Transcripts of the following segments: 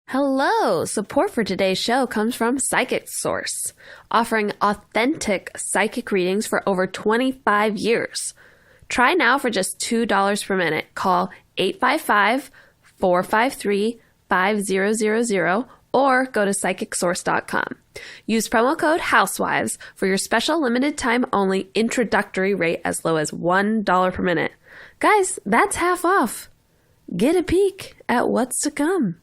Hello! Support for today's show comes from Psychic Source, offering authentic psychic readings for over 25 years. Try now for just $2 per minute. Call 855-453-5000 or go to psychicsource.com. Use promo code HOUSEWIVES for your special limited time only introductory rate as low as $1 per minute. Guys, that's half off. Get a peek at what's to come.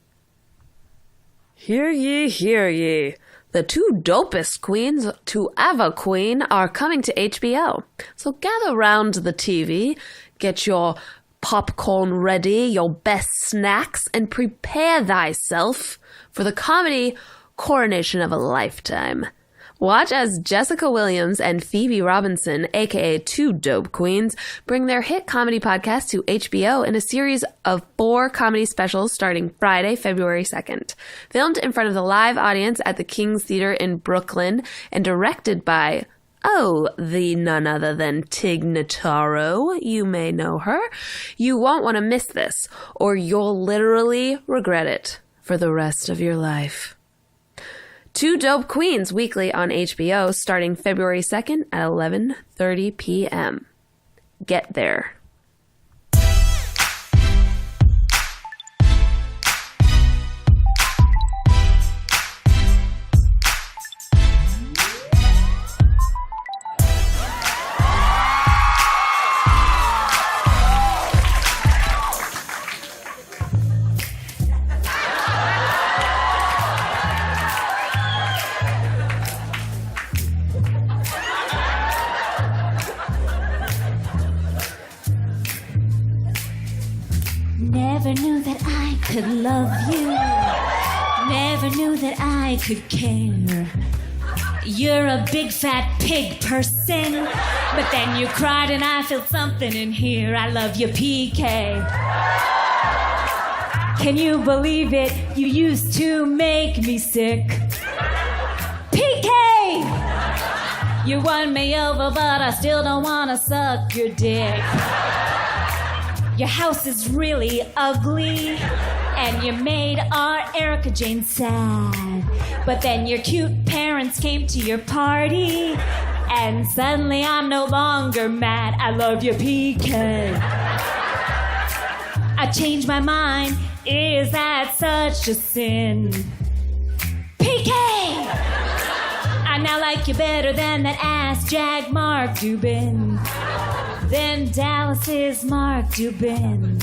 Hear ye, hear ye. The two dopest queens to ever queen are coming to HBO. So gather round the TV, get your popcorn ready, your best snacks, and prepare thyself for the comedy Coronation of a Lifetime. Watch as Jessica Williams and Phoebe Robinson, aka Two Dope Queens, bring their hit comedy podcast to HBO in a series of 4 comedy specials starting Friday, February 2nd. Filmed in front of the live audience at the King's Theater in Brooklyn and directed by, the none other than Tig Notaro. You may know her. You won't want to miss this, or you'll literally regret it for the rest of your life. Two Dope Queens weekly on HBO starting February 2nd at 11:30 p.m. Get there. Never knew that I could love you. Never knew that I could care. You're a big fat pig person, but then you cried and I felt something in here. I love you, PK. Can you believe it? You used to make me sick. PK! You won me over, but I still don't want to suck your dick. Your house is really ugly, and you made our Erica Jane sad. But then your cute parents came to your party, and suddenly I'm no longer mad. I love you, PK. I changed my mind. Is that such a sin? PK! I now like you better than that ass Jag Mark Dubin. Then Dallas's Mark Dubin.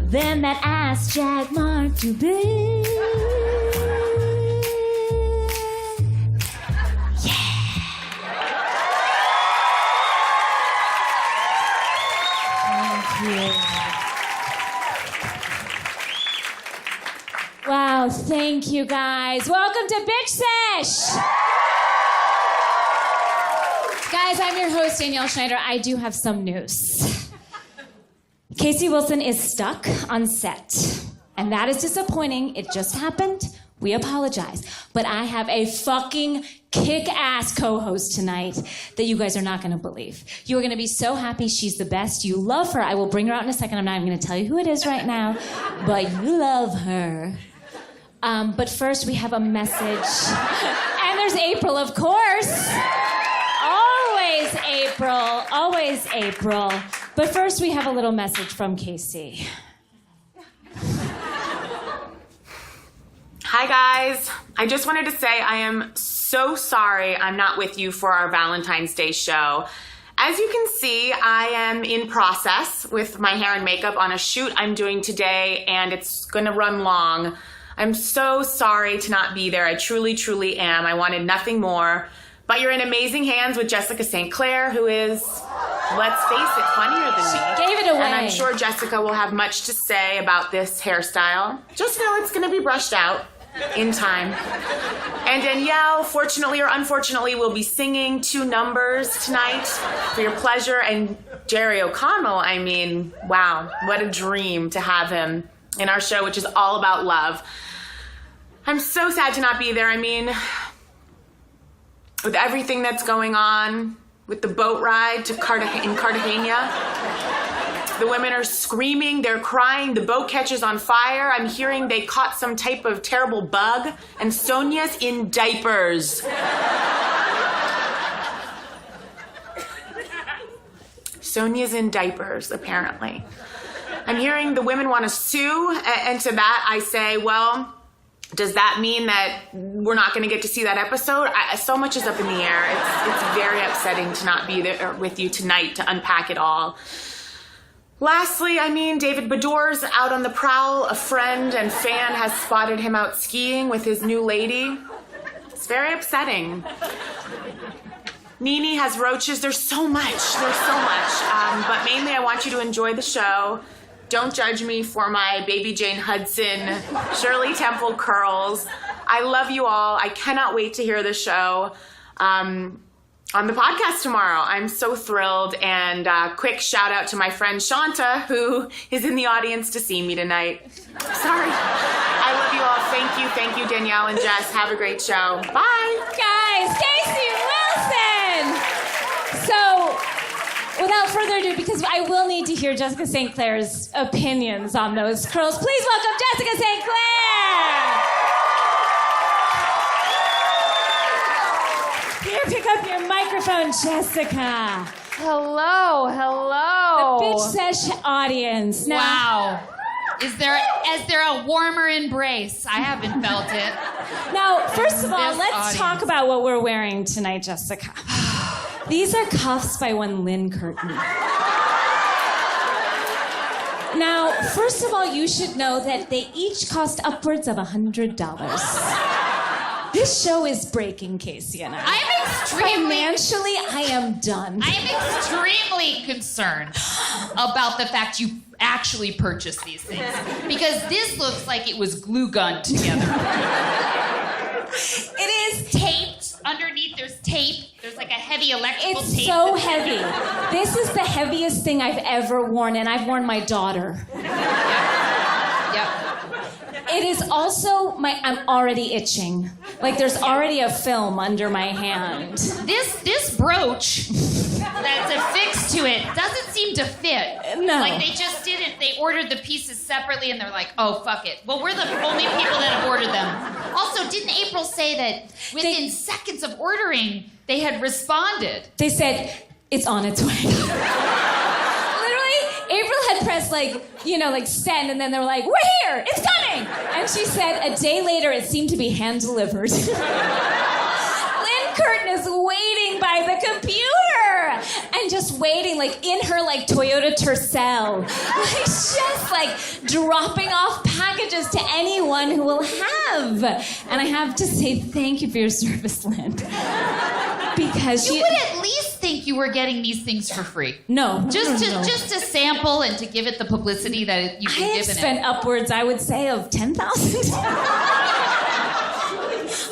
Then that ass Jag Mark Dubin. Yeah. Thank you. Wow, thank you guys. Welcome to Bitch Sesh. Guys, I'm your host, Danielle Schneider. I do have some news. Casey Wilson is stuck on set, and that is disappointing. It just happened. We apologize. But I have a fucking kick-ass co-host tonight that you guys are not going to believe. You are going to be so happy. She's the best. You love her. I will bring her out in a second. I'm not even going to tell you who it is right now, but you love her. But first, we have a message. And there's April, of course. Always April. But first, we have a little message from Casey. Hi, guys. I just wanted to say I am so sorry I'm not with you for our Valentine's Day show. As you can see, I am in process with my hair and makeup on a shoot I'm doing today, and it's going to run long. I'm so sorry to not be there. I truly, truly am. I wanted nothing more. But you're in amazing hands with Jessica St. Clair, who is, let's face it, funnier than me. She gave it away. And I'm sure Jessica will have much to say about this hairstyle. Just know it's going to be brushed out in time. And Danielle, fortunately or unfortunately, will be singing 2 numbers tonight for your pleasure. And Jerry O'Connell, I mean, wow, what a dream to have him in our show, which is all about love. I'm so sad to not be there. I mean, with everything that's going on, with the boat ride to Cartagena, The women are screaming, they're crying, the boat catches on fire. I'm hearing they caught some type of terrible bug, and Sonja's in diapers. Sonja's in diapers, apparently. I'm hearing the women want to sue, and to that I say, well, does that mean that we're not going to get to see that episode? So much is up in the air. It's very upsetting to not be there with you tonight to unpack it all. Lastly, David Bedour's out on the prowl. A friend and fan has spotted him out skiing with his new lady. It's very upsetting. Nene has roaches. There's so much. But mainly I want you to enjoy the show. Don't judge me for my Baby Jane Hudson, Shirley Temple curls. I love you all. I cannot wait to hear the show on the podcast tomorrow. I'm so thrilled. And quick shout out to my friend Shanta, who is in the audience to see me tonight. Sorry. I love you all. Thank you, Danielle and Jess. Have a great show. Bye. Guys, Casey Wilson! So, without further ado, because I will need to hear Jessica St. Clair's opinions on those curls, please welcome Jessica St. Clair! Here, pick up your microphone, Jessica. Hello. The Bitch Sesh audience. Now, Wow. Is there a warmer embrace? I haven't felt it. Now, first of all, This let's audience. talk about what we're wearing tonight, Jessica. These are cuffs by one Lynn Curtin. Now, first of all, you should know that they each cost upwards of $100. This show is breaking Casey and I. Financially, I am done. I'm extremely concerned about the fact you actually purchased these things. Because this looks like it was glue gunned together. It is Taped underneath, there's tape. There's like a heavy electrical tape. It's so heavy. This is the heaviest thing I've ever worn, and I've worn my daughter. Yep. It is also I'm already itching. Like there's already a film under my hand. This brooch that's affixed to it doesn't seem to fit. No. Like they just didn't. They ordered the pieces separately and they're like, oh, fuck it. Well, we're the only people that have ordered them. Also, didn't April say that within seconds of ordering, they had responded? They said, it's on its way. Literally, April had pressed like send, and then they were like, we're here, it's coming. And she said, a day later, it seemed to be hand delivered. Lynn Curtin is waiting by the computer and just waiting, like in her like Toyota Tercel, like just like dropping off packages to anyone who will have. And I have to say thank you for your service, Lynn, because You would at least think you were getting these things for free. no, Just no. to sample and to give it the publicity that you've I been have given spent it. upwards, I would say, of 10,000.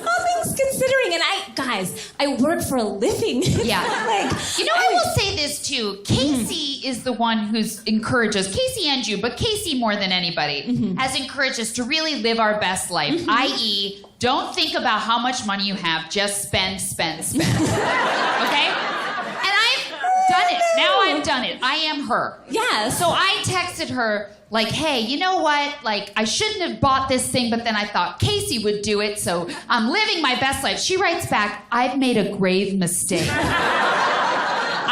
All things considering, and I work for a living. Yeah. I will say this too. Casey Mm-hmm. is the one who's encouraged us, Casey and you, but Casey more than anybody, Mm-hmm. has encouraged us to really live our best life, i.e., don't think about how much money you have, just spend. Okay? And I've done it. Now I've done it. I am her. Yeah, So I texted her, like, hey, you know what? Like, I shouldn't have bought this thing, but then I thought Casey would do it, so I'm living my best life. She writes back, I've made a grave mistake.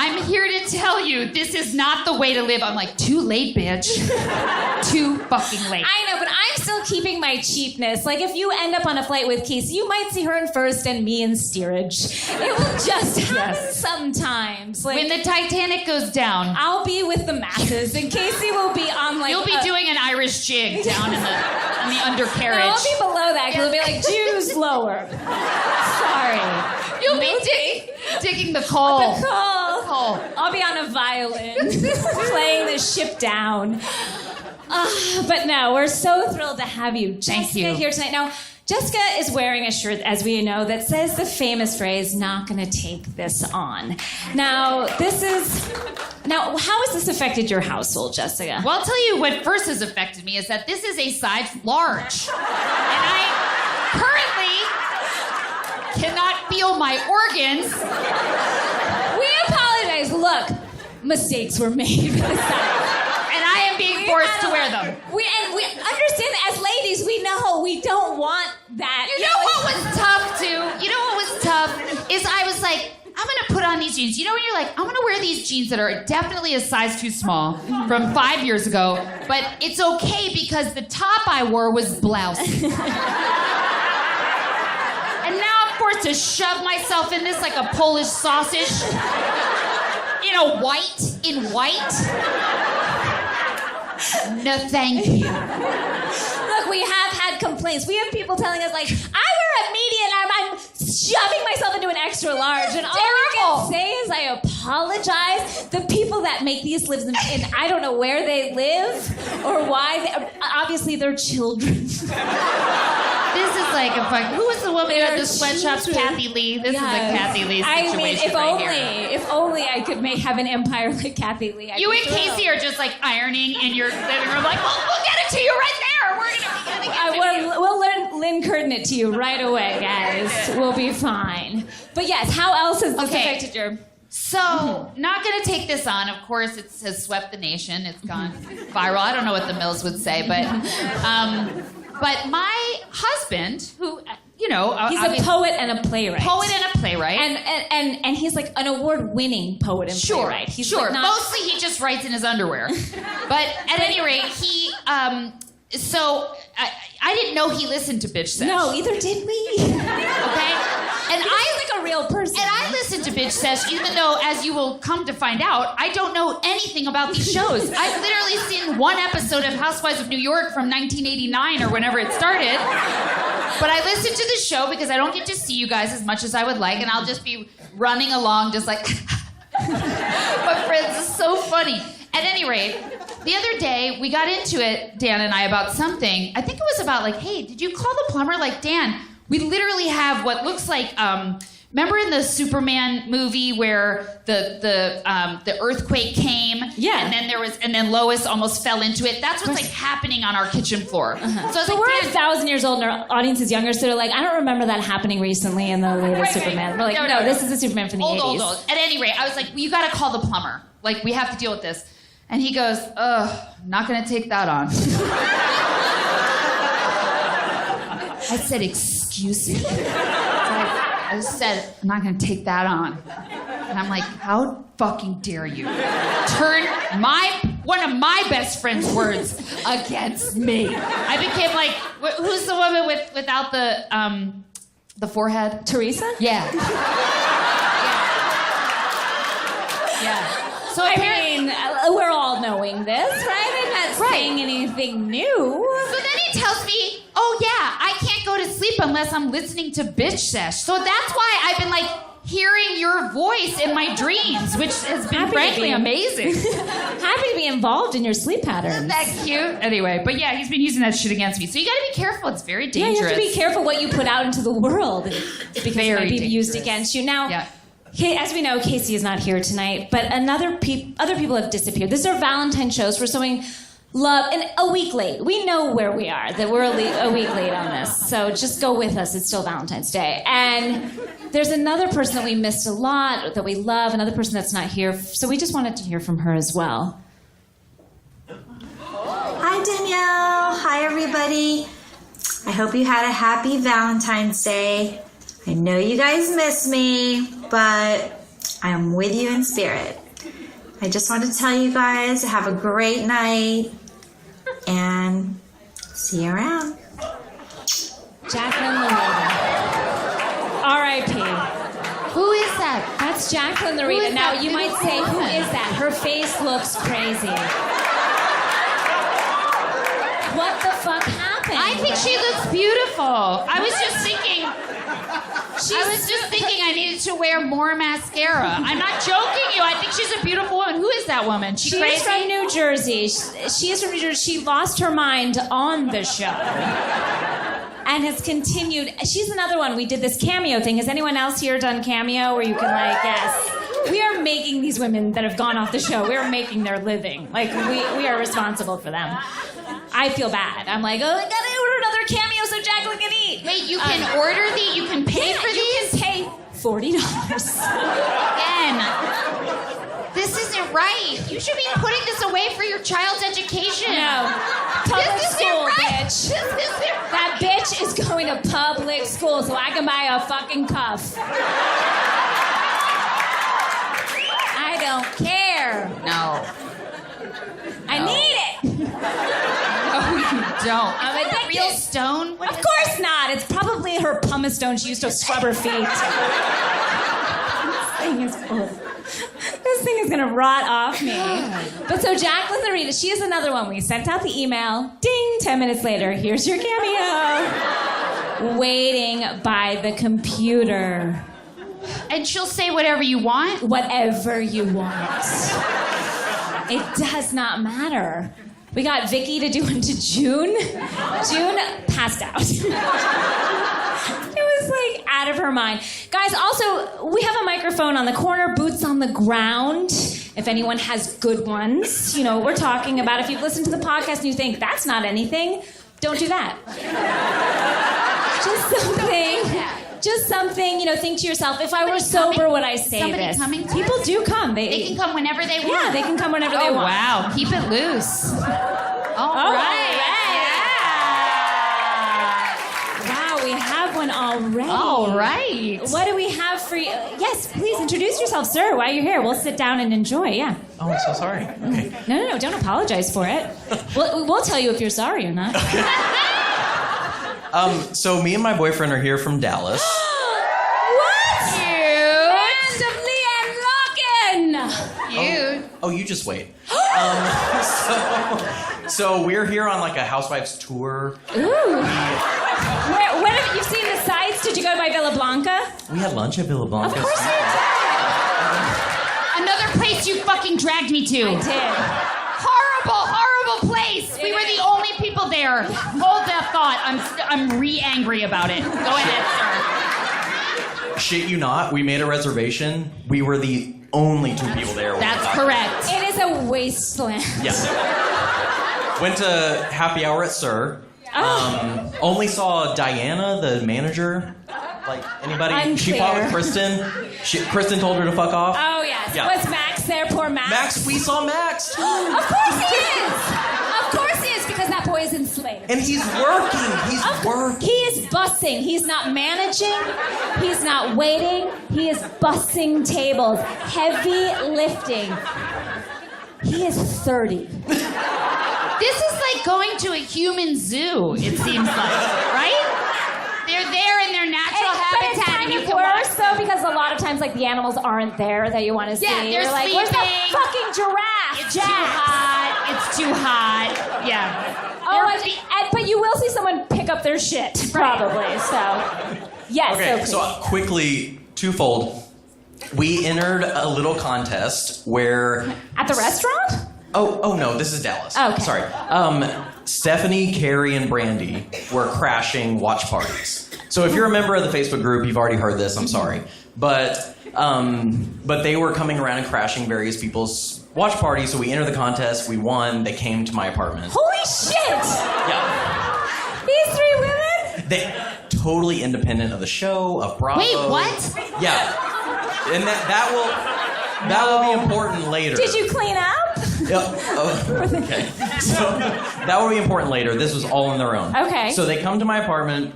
I'm here to tell you, this is not the way to live. I'm like, too late, bitch. Too fucking late. I know, but I'm still keeping my cheapness. Like, if you end up on a flight with Casey, you might see her in first and me in steerage. It will just happen sometimes. Like, When the Titanic goes down, I'll be with the masses, and Casey will be on like. you'll be doing an Irish jig down in the undercarriage. No, I'll be below that because it'll be like Jews lower. Sorry. You'll be digging the coal. The call. Coal. I'll be on a violin playing the ship down. But no, we're so thrilled to have you, Jessica, you. here tonight. Now, Jessica is wearing a shirt, as we know, that says the famous phrase, not gonna take this on. Now, how has this affected your household, Jessica? Well, I'll tell you what first has affected me is that this is a size large. And I currently cannot feel my organs. We apologize. Look, mistakes were made. forced to wear them. We understand that as ladies, we know we don't want that. You know what was tough, too? You know what was tough? Is I was like, I'm going to put on these jeans. You know when you're like, I'm going to wear these jeans that are definitely a size too small from 5 years ago, but it's okay because the top I wore was blouse. And now I'm forced to shove myself in this like a Polish sausage in white. No, thank you. Look, we have had complaints. We have people telling us, like, I wear a medium, I'm shoving myself into an extra large. And all I can say is I apologize. The people that make these lives in I don't know where they live or why. Obviously, they're children. This is like a fuck. Who was the woman at the sweatshops? Kathy Lee. This is a Kathy Lee situation. I mean, if only I could have an empire like Kathy Lee. You and Casey are just like ironing in your living room, like, we'll get it to you right there. We're gonna get it. We'll Lynn Curtin it to you right away, guys. We'll be fine. But yes, how else has this affected your? So, not going to take this on. Of course, it has swept the nation. It's gone viral. I don't know what the Mills would say, but my husband, who, he's a poet and a playwright. And he's like an award-winning poet and playwright. He's like Mostly he just writes in his underwear. But at any rate, he, I didn't know he listened to Bitch Sesh. No, either did we. Okay? And I like a real person. And I listened to Bitch Sesh, even though, as you will come to find out, I don't know anything about these shows. I've literally seen one episode of Housewives of New York from 1989 or whenever it started. But I listen to the show because I don't get to see you guys as much as I would like, and I'll just be running along just like, my friends, is so funny. At any rate, the other day, we got into it, Dan and I, about something. I think it was about like, hey, did you call the plumber? Like, Dan, we literally have what looks like, remember in the Superman movie where the earthquake came? Yeah. And then Lois almost fell into it. That's what's like happening on our kitchen floor. Uh-huh. So we're 1,000 years old and our audience is younger, so they're like, I don't remember that happening recently in the latest Superman. We're like, no, this is the Superman from the 80s. Old. At any rate, I was like, well, you gotta call the plumber. Like, we have to deal with this. And he goes, not gonna take that on. I said, excuse me? I said, I'm not gonna take that on. And I'm like, how fucking dare you turn one of my best friend's words against me? I became like, who's the woman without the forehead? Teresa? Yeah. Yeah. So I mean, we're all knowing this, right? I'm not saying anything new. So then he tells me, oh yeah, I can't go to sleep unless I'm listening to Bitch Sesh. So that's why I've been like hearing your voice in my dreams, which has been frankly amazing. Happy to be involved in your sleep patterns. Isn't that cute? Anyway, but yeah, he's been using that shit against me. So you gotta be careful. It's very dangerous. Yeah, you have to be careful what you put out into the world because it might be used against you. Now, as we know, Casey is not here tonight, but other people have disappeared. This is our Valentine shows. We're showing love, and a week late. We know where we are, that we're a week late on this. So just go with us. It's still Valentine's Day. And there's another person that we missed a lot, that we love, another person that's not here. So we just wanted to hear from her as well. Hi, Danielle. Hi, everybody. I hope you had a happy Valentine's Day. I know you guys miss me, but I am with you in spirit. I just want to tell you guys, have a great night, and see you around. Jacqueline Laurita. R.I.P. Who is that? That's Jacqueline Laurita. Now, you might say, who is that? Her face looks crazy. What the fuck happened? I think she looks beautiful. I was just thinking I needed to wear more mascara. I'm not joking you. I think she's a beautiful woman. Who is that woman? She's from New Jersey. She is from New Jersey. She lost her mind on the show. And has continued. She's another one. We did this cameo thing. Has anyone else here done cameo where you can yes. We are making these women that have gone off the show, we are making their living. Like, we are responsible for them. I feel bad. I'm like, I gotta order another cameo so Jacqueline can eat. Wait, you can order you can pay for these? You can pay $40. Again, this isn't right. You should be putting this away for your child's education. No. Public This isn't school, right. bitch. This isn't That bitch is going to public school so I can buy a fucking cuff. I don't care. No. I need it. No, you don't. I'm Is that addicted. real stone? Of course not. It's probably her pumice stone she used to scrub her feet. This thing is gonna rot off me. But so Jacqueline Laurita, she is another one. We sent out the email. Ding, 10 minutes later, here's your cameo. Waiting by the computer. And she'll say whatever you want? Whatever you want. It does not matter. We got Vicky to do into June. June passed out. It was like out of her mind. Guys, also, we have a microphone on the corner, boots on the ground. If anyone has good ones, you know what we're talking about. If you've listened to the podcast and you think that's not anything, don't do that. Just something, you know, think to yourself, if I were sober, would I say Somebody this? coming to People us? do come. They can come whenever they want. Yeah, they can come whenever they Oh, want. wow. Keep it loose. All right. Wow, we have one already. All right. What do we have for you? Yes, please introduce yourself, sir, while you're here. We'll sit down and enjoy, yeah. Oh, I'm so sorry. Okay. No, don't apologize for it. We'll tell you if you're sorry or not. So me and my boyfriend are here from Dallas. What? Land of Leanne Locken! Cute. Oh, you just wait. So we're here on like a Housewives tour. Ooh. When have you seen the sights? Did you go by Villa Blanca? We had lunch at Villa Blanca. Of course you Another place you fucking dragged me to. did. I did. Horrible place. We were the only people there. Hold that thought. I'm re-angry about it. Go ahead, sir. Shit you not, we made a reservation. We were the only two people there. when we That's got correct. It is a wasteland. there. Yes. Went to happy hour at Sir. Only saw Diana, the manager. Like, anybody? She fought with Kristen. Kristen told her to fuck off. Oh, yes. Yeah. Was Max there? Poor Max. Max, we saw Max. Of course he is. Of course he is, because that boy is enslaved. And he's working. He's working. He is bussing. He's not managing. He's not waiting. He is bussing tables. Heavy lifting. He is 30. This is like going to a human zoo, it seems like, right? They're there in their natural But it's habitat. kind and you of can worse, watch though, because a lot of times, like, the animals aren't there that you want to see. Yeah, they're You're like, where's the sleeping. fucking giraffe? It's Jax? too hot. It's too hot. Yeah. Oh, but you will see someone pick up their shit, probably. So, yes. Okay, so quickly, twofold. We entered a little contest where... At the restaurant? Oh no, this is Dallas. Okay. Sorry. Stephanie, Carrie, and Brandy were crashing watch parties. So if you're a member of the Facebook group, you've already heard this, I'm sorry. But they were coming around and crashing various people's watch parties, so we entered the contest, we won, they came to my apartment. Holy shit! Yeah. These three women? They totally independent of the show, of Bravo. Wait, what? Yeah. And that will be important later. Did you clean up? Okay. So that will be important later. This was all on their own. Okay. So they come to my apartment.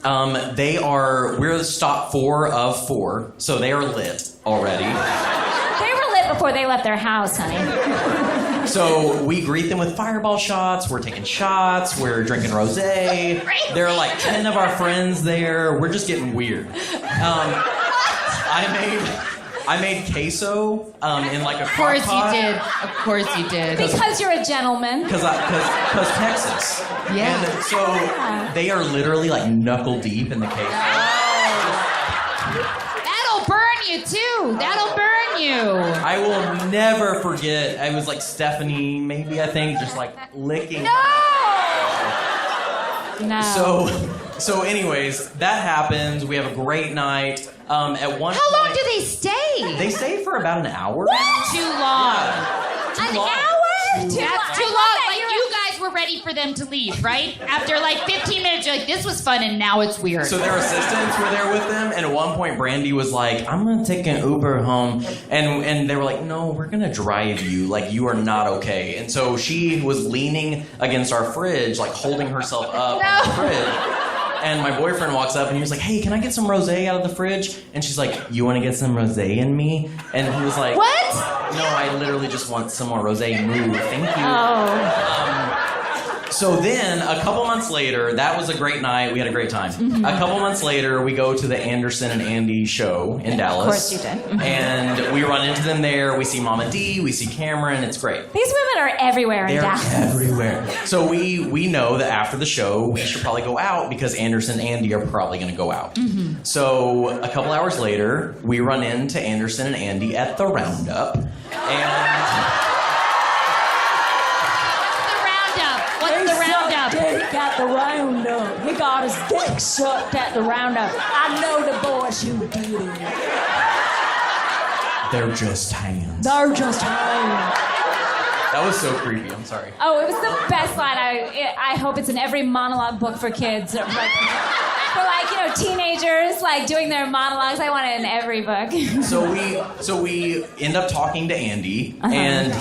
We're the stop 4 of 4, so they are lit already. They were lit before they left their house, honey. So we greet them with fireball shots. We're taking shots. We're drinking rosé. There are like 10 of our friends there. We're just getting weird. I made queso in like a crock pot. Of course you did. Because you're a gentleman. Because Texas. Yeah. And so they are literally like knuckle deep in the queso. That'll burn you too. That'll burn you. I will never forget. It was like Stephanie, maybe I think, just like licking. No. So anyways, that happens. We have a great night. At one How long point, do they stay? They stay for about an hour. Too long. Yeah. An long. hour? That's too I love long. that Like you're you guys were ready for them to leave, right? After like 15 minutes, you're like, this was fun, and now it's weird. So their assistants were there with them, and at one point, Brandy was like, I'm going to take an Uber home. And they were like, no, we're going to drive you. Like, you are not okay. And so she was leaning against our fridge, like holding herself up on the fridge. And my boyfriend walks up and he was like, hey, can I get some rosé out of the fridge? And she's like, you want to get some rosé in me? And he was like, What? No, I literally just want some more rosé. Move. Thank you. Oh. So then, a couple months later, that was a great night. We had a great time. Mm-hmm. A couple months later, we go to the Anderson and Andy show in Dallas. Of course you did. Mm-hmm. And we run into them there. We see Mama D. We see Cameron. It's great. These women are everywhere in They're Dallas. everywhere. So we know that after the show, we should probably go out because Anderson and Andy are probably going to go out. Mm-hmm. So a couple hours later, we run into Anderson and Andy at the Roundup. And... Dick at the roundup. He got his dick sucked at the roundup. I know the boys who did it. They're just hands. They're just hands. That was so creepy. I'm sorry. Oh, it was the best line. I hope it's in every monologue book for kids. For teenagers, doing their monologues. I want it in every book. So we end up talking to Andy, and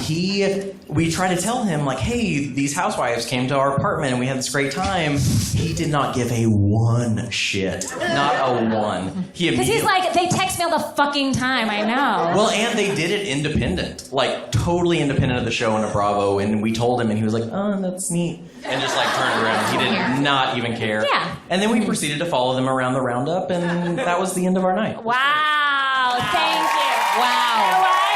we try to tell him, like, hey, these housewives came to our apartment and we had this great time. He did not give a one shit. Not a one. Because he's like, they text me all the fucking time, I know. Well, and they did it independent. Like, totally independent of the show on a Bravo, and we told him, and he was like, oh, that's neat. And just, turned around. He did not even care. Yeah. And then we proceeded to follow them around the Roundup, and that was the end of our night. Wow. Thank you. Wow. You know what?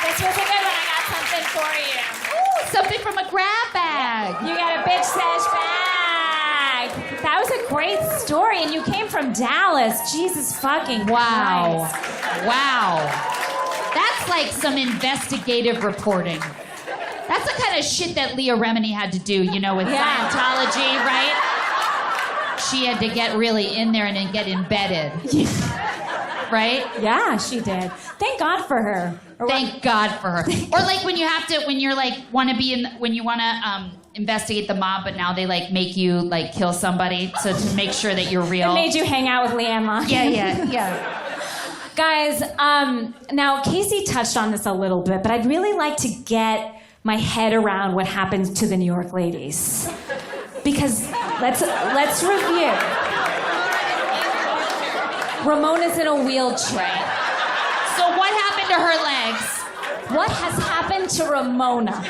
This was a good one. I got something for you. Ooh, something from a grab bag. You got a Bitch Sesh bag. That was a great story, and you came from Dallas. Jesus fucking Wow. Christ. Wow. That's like some investigative reporting. That's the kind of shit that Leah Remini had to do, with Scientology, right? She had to get really in there and then get embedded. Right? Yeah, she did. Thank God for her. Thank God for her. Or when you want to investigate the mob, but now they make you kill somebody to make sure that you're real. It made you hang out with Leanne Lock. Yeah. Guys, now Casey touched on this a little bit, but I'd really like to get my head around what happens to the New York ladies. Because let's review. Ramona's in a wheelchair. So what happened to her legs? What has happened to Ramona,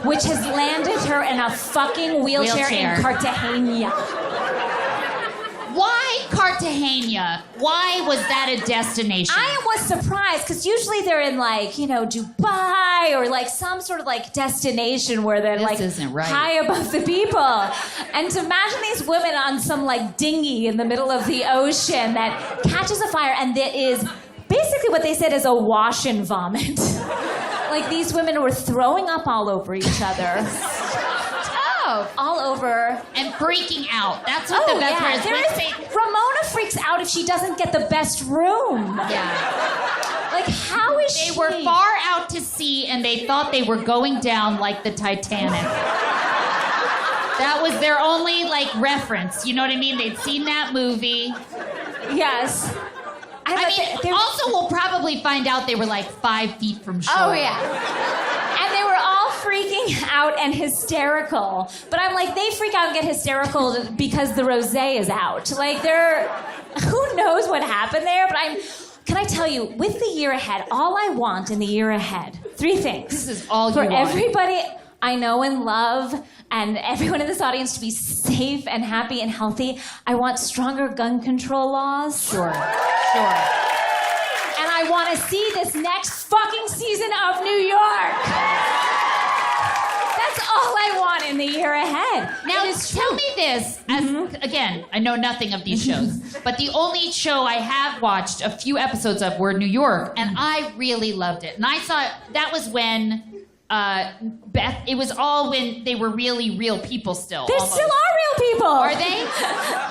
which has landed her in a fucking wheelchair. In Cartagena? Why Cartagena? Why was that a destination? I was surprised because usually they're in Dubai or some sort of destination where they're isn't right. high above the people. And to imagine these women on some dinghy in the middle of the ocean that catches a fire and that is basically what they said is a wash and vomit. These women were throwing up all over each other. All over. And freaking out. That's what the best part is. Ramona freaks out if she doesn't get the best room. Yeah. How is she? They were far out to sea and they thought they were going down like the Titanic. That was their only, reference. You know what I mean? They'd seen that movie. Yes. Also, we'll probably find out they were 5 feet from shore. Oh, yeah. And they were all freaking out and hysterical. But I'm they freak out and get hysterical because the rosé is out. Who knows what happened there? But can I tell you, with the year ahead, all I want in the year ahead, 3 things. This is all you for want. Everybody I know and love, and everyone in this audience to be safe and happy and healthy. I want stronger gun control laws. Sure. And I want to see this next fucking season of New York. That's all I want in the year ahead. Now, tell me this. Again, I know nothing of these shows, but the only show I have watched a few episodes of were New York, and I really loved it. And I thought that was when it was all when they were really real people still. They still are real people. Are they?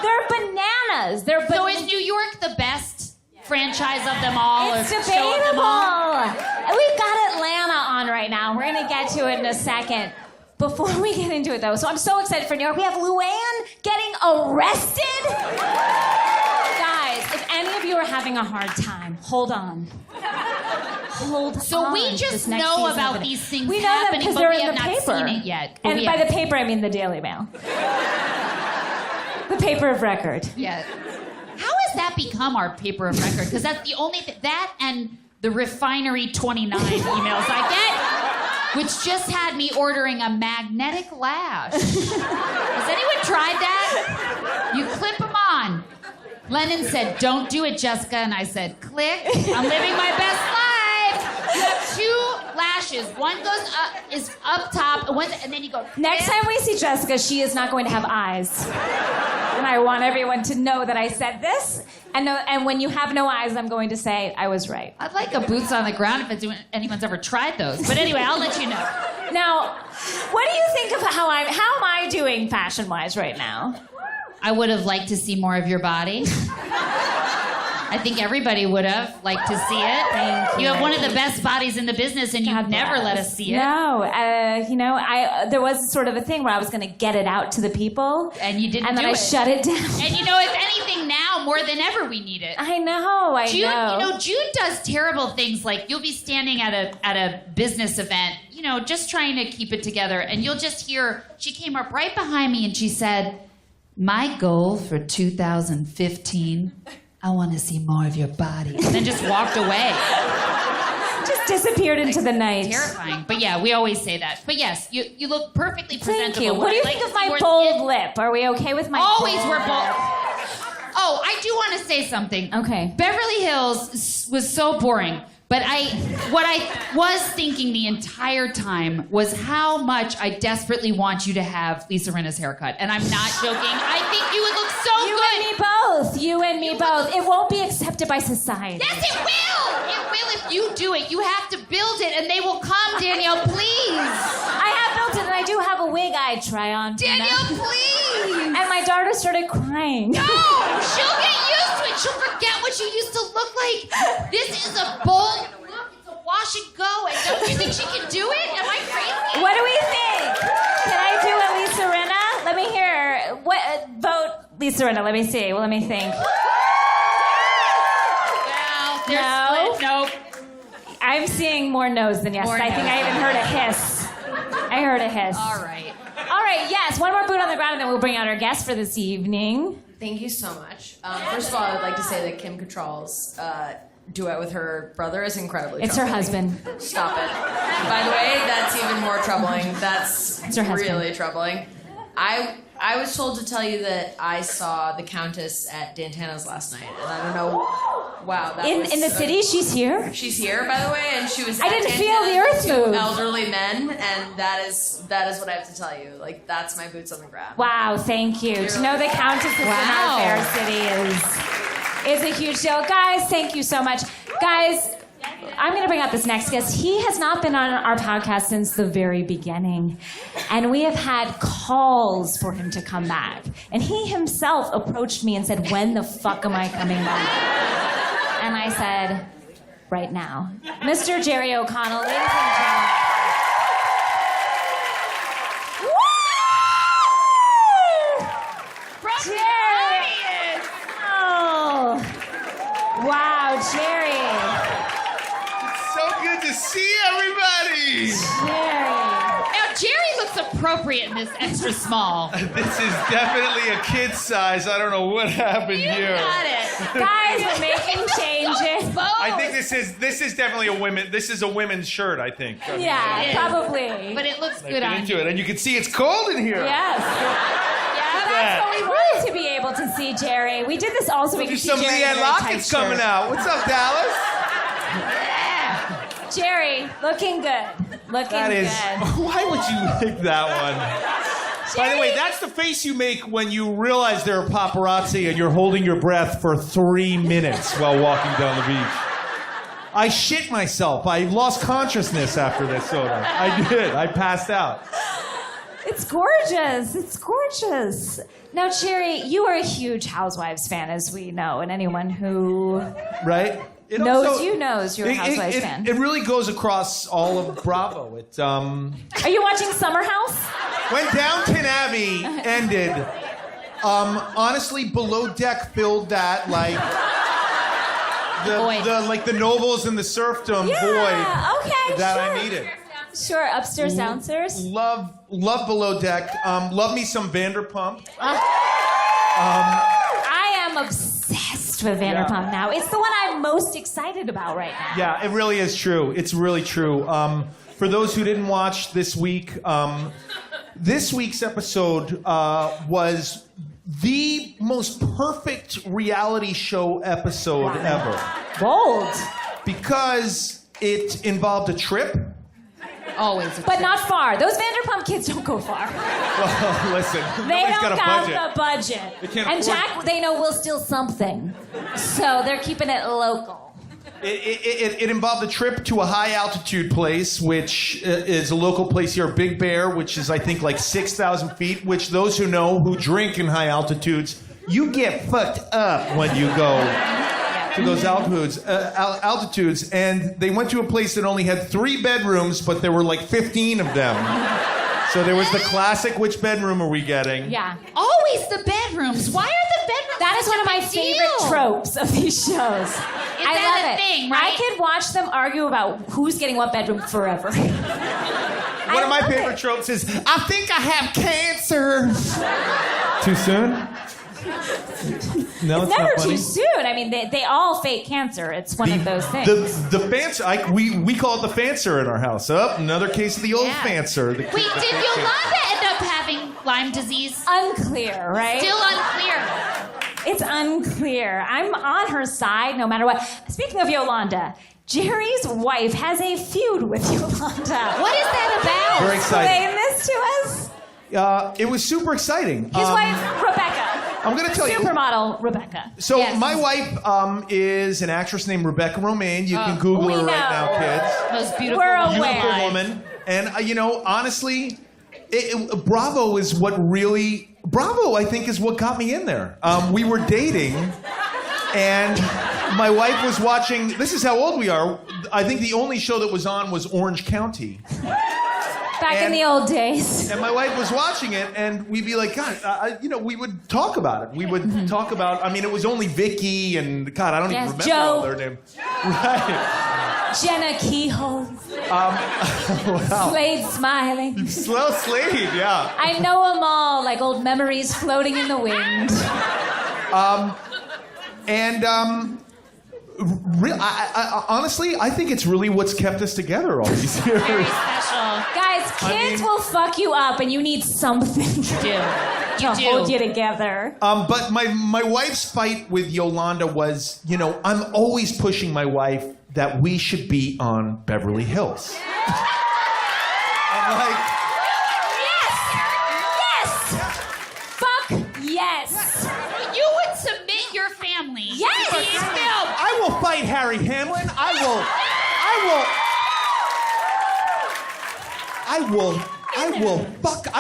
They're bananas. So is New York the best franchise of them all? It's or show of them all? debatable. We've got Atlanta on right now. We're going to get to it in a second. Before we get into it, though, so I'm so excited for New York. We have Luann getting arrested. Guys, if any of you are having a hard time, hold on. Hold on. So we This just next know season about of it. these things We know them happening, because but they're we in have the not paper. seen it yet. And We by have- the paper, I mean the Daily Mail. The paper of record. Yeah. How has that become our paper of record? Because that's the only thing. That and the Refinery 29 emails I get, which just had me ordering a magnetic lash. Has anyone tried that? You clip them on. Lennon said, "Don't do it, Jessica." And I said, "Click. I'm living my best life." You have 2 lashes. One goes up, is up top, and then you go. Next time we see Jessica, she is not going to have eyes. And I want everyone to know that I said this. And when you have no eyes, I'm going to say I was right. I'd like a boots on the ground if anyone's ever tried those. But anyway, I'll let you know. Now, what do you think of how am I doing fashion-wise right now? I would have liked to see more of your body. I think everybody would have liked to see it. Thank you. You have one of the best bodies in the business, and you've never let us see it. No, there was sort of a thing where I was going to get it out to the people, And you didn't and then do I it. shut it down. And you know, if anything, now more than ever, we need it. I know. June, you know, June does terrible things. Like you'll be standing at a business event, you know, just trying to keep it together, and you'll just hear. She came up right behind me and she said, "My goal for 2015, I want to see more of your body," and then just walked away. Just disappeared into the night. Terrifying. But yeah, we always say that. But yes, you look perfectly presentable. Thank you. What do you think of my bold lip? Are we okay with my Always bold we're bold. lip? Oh, I do want to say something. Okay. Beverly Hills was so boring. But what I was thinking the entire time was how much I desperately want you to have Lisa Rinna's haircut. And I'm not joking. I think you would look so You good. and me both. You and me both. It won't be accepted by society. Yes, it will. It will if you do it. You have to build it, and they will come, Danielle, please. I have built it, and I do have a wig I'd try on. Danielle, please. And my daughter started crying. No, she'll get used to it. She'll forget what you used to look like. This is a bold look. It's a wash and go. And don't you think she can do it? Am I crazy? What do we think? Can I do a Lisa Rinna? Let me hear. Vote Lisa Rinna. Let me see. Well, let me think. Well, they're No. split. Nope. I'm seeing more no's than yes. More I think no's. I even heard a hiss. I heard a hiss. All right. All right, yes. One more boot on the ground, and then we'll bring out our guest for this evening. Thank you so much. First of all, I would like to say that Kim Cattrall's duet with her brother is incredibly It's her troubling. husband. Stop it. By the way, that's even more troubling. That's It's her husband. really troubling. I was told to tell you that I saw the Countess at Dantana's last night, and I don't know. Wow, that was In the city, she's here. She's here, by the way, and she was. I at didn't feel Dantana's the earth with two move. elderly men, and that is what I have to tell you. Like that's my boots on the ground. Wow, thank you. To know the Countess is in our fair city is a huge deal. Guys, thank you so much. Guys, I'm going to bring out this next guest. He has not been on our podcast since the very beginning. And we have had calls for him to come back. And he himself approached me and said, "When the fuck am I coming back?" And I said, "Right now." Mr. Jerry O'Connell, ladies and gentlemen. Woo! Jerry! Oh. Wow, Jerry. So good to see everybody. Jerry. Now, Jerry looks appropriate in this extra small. This is definitely a kid size. I don't know what happened here. Got it. Guys, we're making changes. I think this is definitely a women. This is a women's shirt. I think. Yeah, It is. probably. But it looks Get good on into you. it, and you can see it's cold in here. Yes. Yeah, that's what we wanted to be able to see, Jerry. We did this also. We could There's see some Jerry in a Leanne very tight Lockets coming shirt. out. What's up, Dallas? Jerry, looking good. Looking That is. good. Why would you pick that one? By the way, that's the face you make when you realize there are paparazzi and you're holding your breath for 3 minutes while walking down the beach. I shit myself. I lost consciousness after this soda. I did. I passed out. It's gorgeous. It's gorgeous. Now, Jerry, you are a huge Housewives fan, as we know, and anyone who Right? Knows you're a Housewives fan. It really goes across all of Bravo. Are you watching Summer House? When Downton Abbey ended, honestly, Below Deck filled that the nobles and the serfdom void that I needed. Sure, upstairs, downstairs. Love Below Deck. Love me some Vanderpump. I am obsessed with Vanderpump now. It's the one I'm most excited about right now. Yeah, it really is true. It's really true. For those who didn't watch this week, this week's episode was the most perfect reality show episode ever. Bold. Because it involved a trip. Always. But not far. Those Vanderpump kids don't go far. Well, listen. They nobody's don't got a have the budget. They can't and afford Jack, they know will steal something. So they're keeping it local. It involved a trip to a high-altitude place, which is a local place here, Big Bear, which is, I think, like 6,000 feet, which those who know, who drink in high altitudes, you get fucked up when you go to those altitudes. And they went to a place that only had 3 bedrooms, but there were like 15 of them. So there was the classic, which bedroom are we getting? Yeah. Always the bedrooms. Why are the bedrooms? That is one of my favorite tropes of these shows. I love it. Thing, right? I could watch them argue about who's getting what bedroom forever. One of my favorite tropes is, I think I have cancer. Too soon? No, it's never too soon. I mean, they all fake cancer. It's one of those things. The fancer, we call it the fancer in our house. Another case of the old fancer. Wait, did Yolanda end up having Lyme disease? Unclear, right? Still unclear. It's unclear. I'm on her side no matter what. Speaking of Yolanda, Jerry's wife has a feud with Yolanda. What is that about? Very exciting. Explain this to us. It was super exciting. His wife, Rebecca. I'm going to tell you. Supermodel Rebecca. So my wife is an actress named Rebecca Romijn. You can Google her right now, kids. Most beautiful, beautiful woman. And, honestly, Bravo is what really... Bravo, I think, is what got me in there. We were dating, and my wife was watching... This is how old we are. I think the only show that was on was Orange County. Back in the old days. And my wife was watching it, and we'd be like, God, we would talk about it. We would talk about, it was only Vicky and, God, I don't even remember all their names. Right. Jenna Kehoe. Wow. Slade Smiling. Slow Slade, yeah. I know them all, like old memories floating in the wind. Honestly, I think it's really what's kept us together all these years. Very special. Guys, kids will fuck you up, and you need something to hold you together. But my wife's fight with Yolanda was, I'm always pushing my wife that we should be on Beverly Hills. I'm like... Yes! Fuck yes! You would submit your family. Yes! To being filmed. I will fight Harry Hamlin. I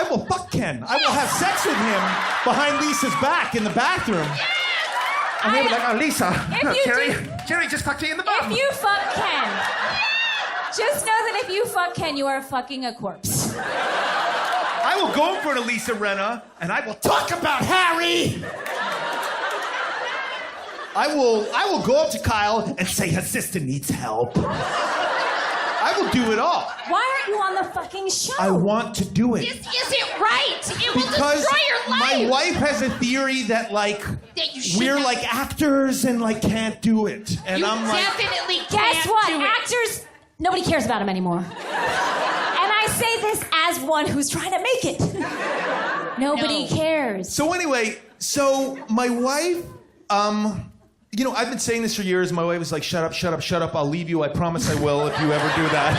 will fuck Ken. I will have sex with him behind Lisa's back in the bathroom. And he'll be like, Lisa, Jerry just fucked you in the bum. If you fuck Ken, just know that if you fuck Ken, you are fucking a corpse. I will go in front of Lisa Rinna, and I will talk about Harry. I will go up to Kyle and say her sister needs help. I will do it all. Why aren't you on the fucking show? I want to do it. Is it right? It will because destroy your life. My wife has a theory that we're like actors and can't do it. And I'm like, definitely can't. Guess what? Do it. Actors, nobody cares about them anymore. And I say this as one who's trying to make it. Nobody cares. So anyway, my wife, I've been saying this for years. My wife was like, shut up. I'll leave you. I promise I will if you ever do that.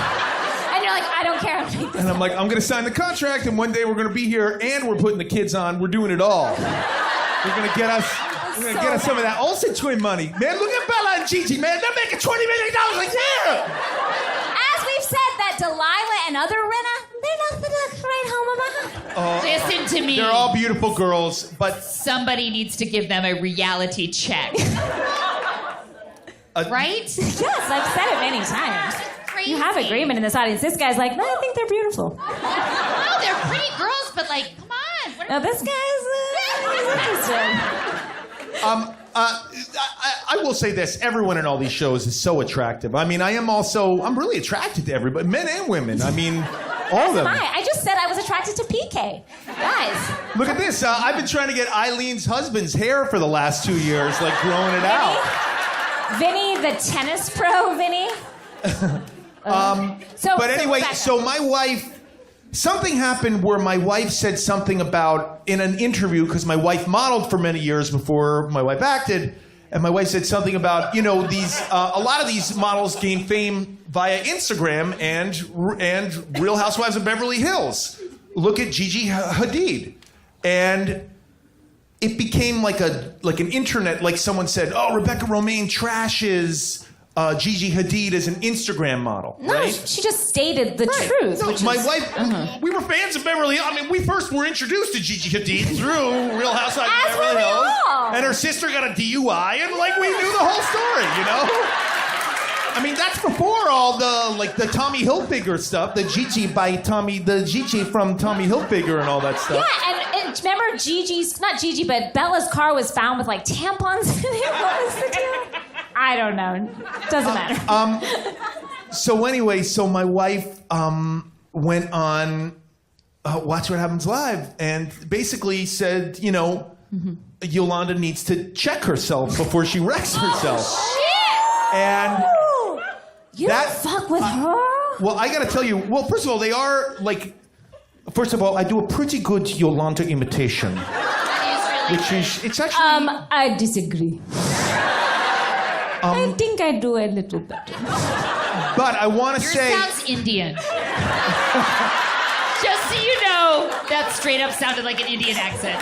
And you're like, I don't care. I'll take this. And I'm like, I'm going to sign the contract, and one day we're going to be here, and we're putting the kids on. We're doing it all. We're going to get us some of that Olsen twin money. Man, look at Bella and Gigi, man. They're making $20 million a year. As we've said, that Delilah and other Rinna, they're nothing to write home about. Listen to me. They're all beautiful girls, but... Somebody needs to give them a reality check. Right? Yes, I've said it many times. Crazy. You have agreement in this audience. This guy's like, no, I think they're beautiful. No, they're pretty girls, but like, come on. What Now this guy's interested. I will say this: everyone in all these shows is so attractive. I mean, I'm really attracted to everybody, men and women. I mean, all of them. Hi, I just said I was attracted to PK. Guys. Look at this. I've been trying to get Eileen's husband's hair for the last 2 years, like growing it out. Vinny, the tennis pro, Vinny. But anyway, so my wife, something happened where my wife said something about, in an interview, because my wife modeled for many years before my wife acted, and my wife said something about, these, a lot of these models gain fame via Instagram and Real Housewives of Beverly Hills. Look at Gigi Hadid. And it became like an internet, like someone said, oh, Rebecca Romijn trashes Gigi Hadid as an Instagram model. No, right? she just stated the truth. No, which my is, wife, we were fans of Beverly Hills. I mean, we first were introduced to Gigi Hadid through Real Housewives of Beverly Hills. And her sister got a DUI, and we knew the whole story, I mean, that's before all the Tommy Hilfiger stuff, the Gigi from Tommy Hilfiger and all that stuff. Yeah, and remember not Gigi, but Bella's car was found with tampons in it. What was the deal? I don't know. Doesn't matter. So anyway, my wife went on Watch What Happens Live and basically said, Yolanda needs to check herself before she wrecks herself. Shit! And you don't fuck with her? Well, I gotta tell you, first of all, they are first of all, I do a pretty good Yolanda imitation. It's actually... I disagree. I think I do a little better. But I want to Yours say... sounds Indian. Just so you know, that straight up sounded like an Indian accent.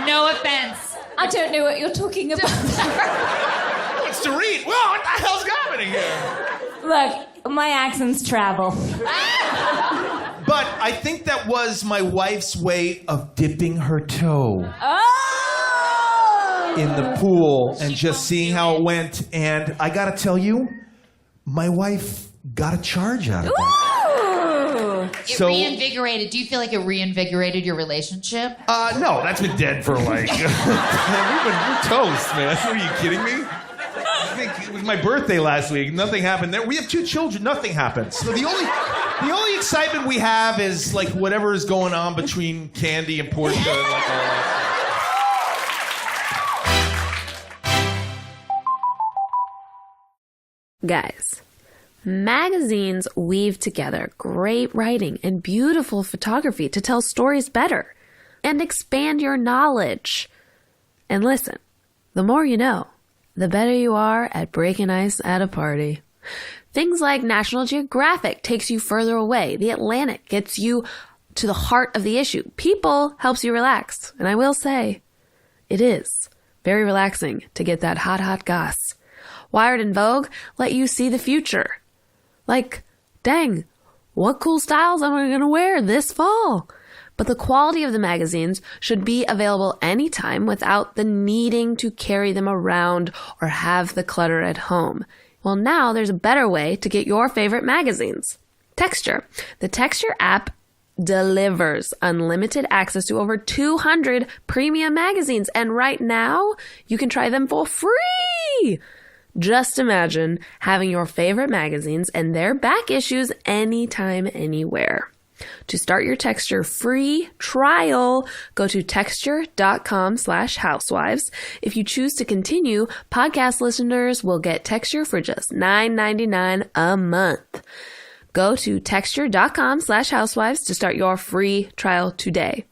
No offense. I don't know what you're talking about. It's to read. Whoa, what the hell's happening here? Look, my accents travel. But I think that was my wife's way of dipping her toe in the pool and just seeing how it went. And I gotta tell you, my wife got a charge out of that. It reinvigorated. Do you feel like it reinvigorated your relationship? No, that's been dead for we're toast, man. Are you kidding me? I think it was my birthday last week. Nothing happened there. We have 2 children. Nothing happened. So the only excitement we have is whatever is going on between Candy and Portia and all that. Guys, magazines weave together great writing and beautiful photography to tell stories better and expand your knowledge. And listen, the more you know, the better you are at breaking ice at a party. Things like National Geographic takes you further away. The Atlantic gets you to the heart of the issue. People helps you relax. And I will say, it is very relaxing to get that hot goss. Wired and Vogue let you see the future. Dang, what cool styles am I going to wear this fall? But the quality of the magazines should be available anytime without the needing to carry them around or have the clutter at home. Well, now there's a better way to get your favorite magazines. Texture. The Texture app delivers unlimited access to over 200 premium magazines, and right now you can try them for free. Just imagine having your favorite magazines and their back issues anytime, anywhere. To start your Texture free trial, go to texture.com/housewives. If you choose to continue, podcast listeners will get Texture for just $9.99 a month. Go to texture.com/housewives to start your free trial today.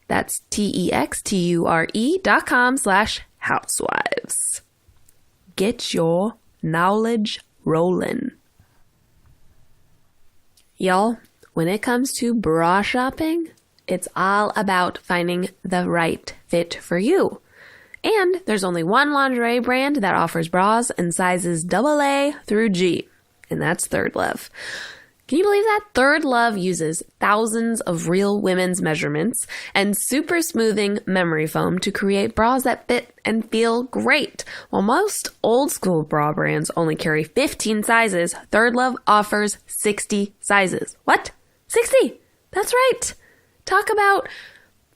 That's texture.com/housewives. Get your knowledge rolling. Y'all, when it comes to bra shopping, it's all about finding the right fit for you. And there's only one lingerie brand that offers bras in sizes AA through G, and that's Third Love. Can you believe that? Third Love uses thousands of real women's measurements and super smoothing memory foam to create bras that fit and feel great. While most old school bra brands only carry 15 sizes, Third Love offers 60 sizes. What? 60? That's right. Talk about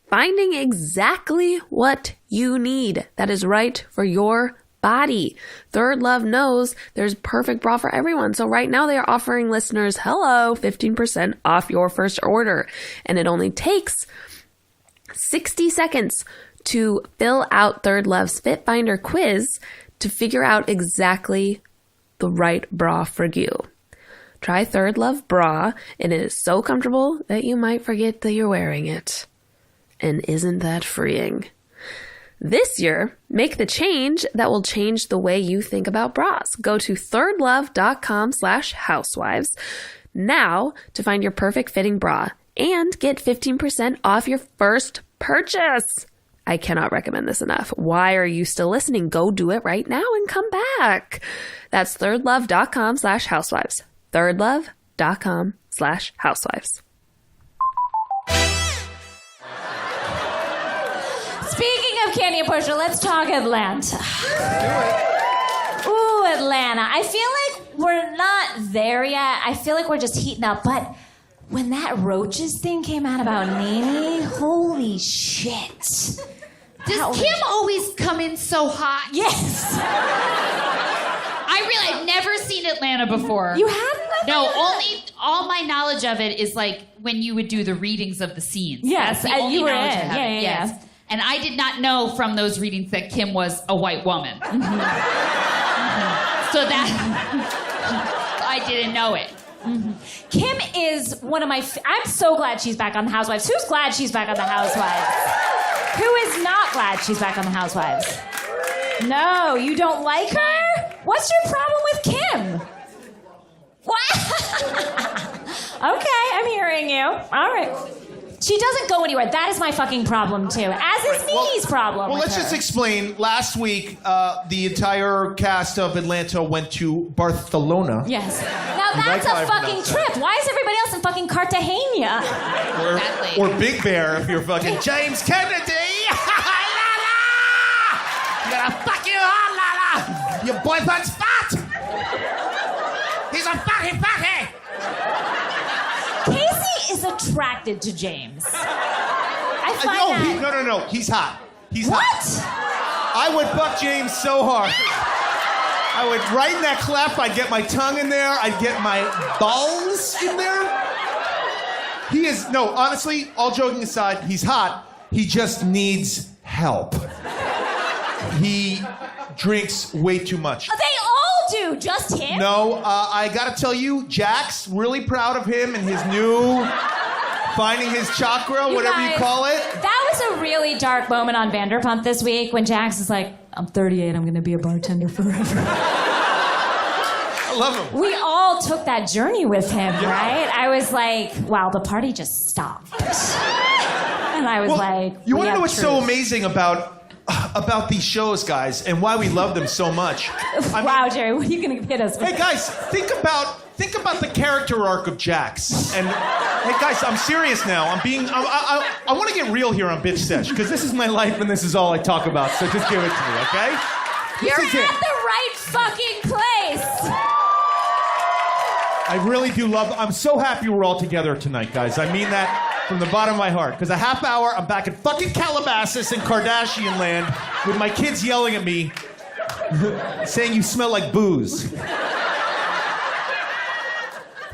finding exactly what you need that is right for your body. Third Love knows there's a perfect bra for everyone. So right now they are offering listeners, 15% off your first order. And it only takes 60 seconds to fill out Third Love's Fit Finder quiz to figure out exactly the right bra for you. Try Third Love bra, and it is so comfortable that you might forget that you're wearing it. And isn't that freeing? This year, make the change that will change the way you think about bras. Go to thirdlove.com/housewives now to find your perfect fitting bra and get 15% off your first purchase. I cannot recommend this enough. Why are you still listening? Go do it right now and come back. That's thirdlove.com/housewives. thirdlove.com/housewives. Speaking of Candy and Portia, let's talk Atlanta. Ooh, Atlanta. I feel like we're not there yet. I feel like we're just heating up. But when that Roaches thing came out about Nene, holy shit. Does Kim always come in so hot? Yes. I've never seen Atlanta before. You haven't? No, all my knowledge of it is like when you would do the readings of the scenes. Yes, That's the only you were in. knowledge I have. Yeah. Yes. And I did not know from those readings that Kim was a white woman. So that I didn't know it. Kim is one of my... I'm so glad she's back on the Housewives. Who's glad she's back on the Housewives? Who is not glad she's back on the Housewives? No, you don't like her? What's your problem with Kim? What? Okay, I'm hearing you. All right. She doesn't go anywhere. That is my fucking problem, too. As is Nene's problem. Well, let's just explain. Last week, the entire cast of Atlanta went to Barcelona. Yes. Now that's a fucking trip. Why is everybody else in fucking Cartagena? Or Big Bear if you're fucking James Kennedy. I'm gonna fuck you hard, Lala. Your boyfriend's fat. He's a fucking fatty. Casey is attracted to James. I find that... No. He's hot. He's what? hot. I would fuck James so hard. I would, right in that cleft, I'd get my tongue in there. I'd get my balls in there. He is, no, honestly, all joking aside, he's hot. He just needs help. He drinks way too much. They all do, just him? No, I gotta tell you, Jack's really proud of him and his new finding his chakra, whatever you call it. That was a really dark moment on Vanderpump this week when Jax is like, I'm 38, I'm gonna be a bartender forever. I love him. We all took that journey with him, right? I was like, wow, the party just stopped. And I was like, you wanna know what's so amazing about these shows, guys, and why we love them so much? Wow, Jerry, what are you gonna hit us with? Hey, guys, think about the character arc of Jax. And hey, guys, I'm serious now. I want to get real here on Bitch Sesh because this is my life and this is all I talk about. So just give it to me, okay? You're at the right fucking place. I really do love. I'm so happy we're all together tonight, guys. I mean that from the bottom of my heart. Because a half hour, I'm back in fucking Calabasas in Kardashian land with my kids yelling at me, saying you smell like booze.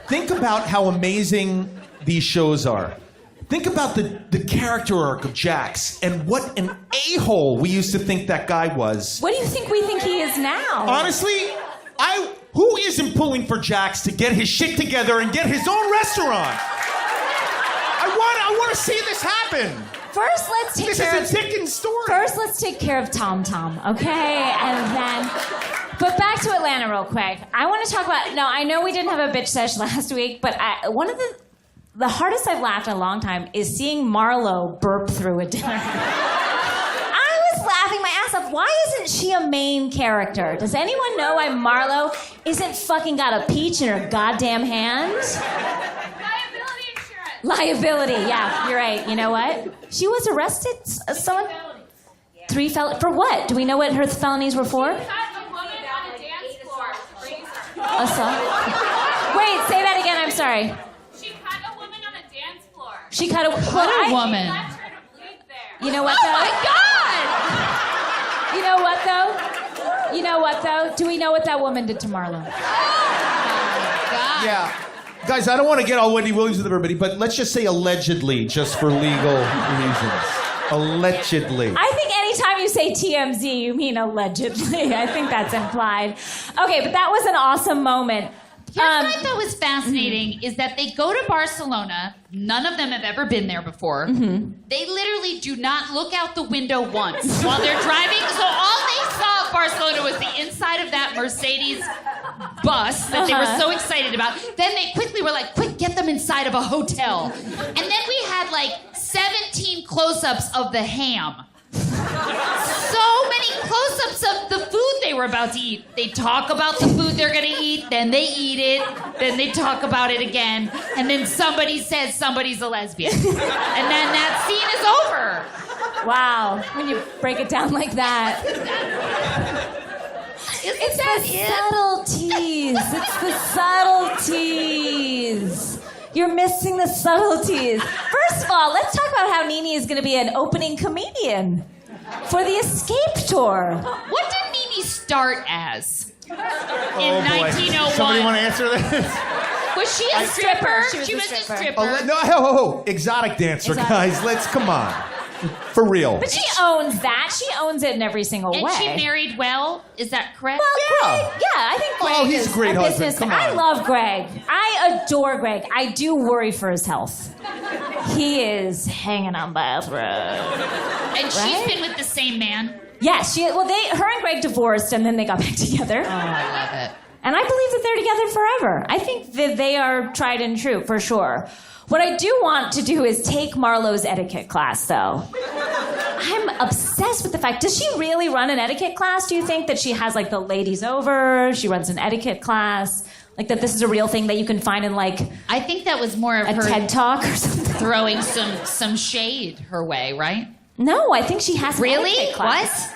Think about how amazing these shows are. Think about the character arc of Jax and what an a-hole we used to think that guy was. What do you think we think he is now? Honestly, who isn't pulling for Jax to get his shit together and get his own restaurant? I want to see this happen. First, let's take care of... This is a Dickens story. First, let's take care of Tom Tom, okay? And then... But back to Atlanta real quick. I want to talk about... No, I know we didn't have a bitch sesh last week, but one of the hardest I've laughed in a long time is seeing Marlo burp through a dinner. I was laughing my ass off. why isn't she a main character? Does anyone know why Marlo isn't fucking got a peach in her goddamn hand? Liability insurance. Liability, yeah, you're right. You know what? She was arrested? Someone? 3 felonies. For what? Do we know what her felonies were for? A woman on a dance floor. Wait, say that again. I'm sorry. She cut a woman on a dance floor. She cut a What a woman. Left her to bleed there. You know what, though? Oh my God! You know what, though? You know what, though? Do we know what that woman did to Marlo? God. Yeah. Guys, I don't want to get all Wendy Williams with everybody, but let's just say allegedly, just for legal reasons. Allegedly. I think anytime you say TMZ, you mean allegedly. I think that's implied. Okay, but that was an awesome moment. Here's what I thought was fascinating is that they go to Barcelona. None of them have ever been there before. They literally do not look out the window once while they're driving. So all they saw of Barcelona was the inside of that Mercedes bus that they were so excited about. Then they quickly were like, quick, get them inside of a hotel. And then we had like 17 close-ups of the ham. So many close-ups of the food they were about to eat. They talk about the food they're gonna eat, then they eat it, then they talk about it again, and then somebody says somebody's a lesbian. And then that scene is over. Wow, when you break it down like that. It's that Subtleties. It's the subtleties. You're missing the subtleties. First of all, let's talk about how Nene is going to be an opening comedian for the Escape Tour. What did Nene start as? In Oh, boy. 1901. Somebody want to answer this? Was she a stripper? She was a stripper. Oh, no, ho. Exotic dancer, guys. Let's, come on. For real. But she owns that. She owns it in every single And way. she married well? Is that correct? Well, Yeah. Greg, I think Greg Oh, he's is a great husband. business- Come on. I love Greg. I adore Greg. I do worry for his health. He is hanging on by a thread. And she's been with the same man? Yes, her and Greg divorced and then they got back together. Oh, I love it. And I believe that they're together forever. I think that they are tried and true, for sure. What I do want to do is take Marlo's etiquette class, though. I'm obsessed with the fact, does she really run an etiquette class? Do you think that she has, like, the ladies over, she runs an etiquette class, like that this is a real thing that you can find in, like, I think that was more of a her TED Talk or something? throwing some shade her way, right? No, I think she has an Really? etiquette class.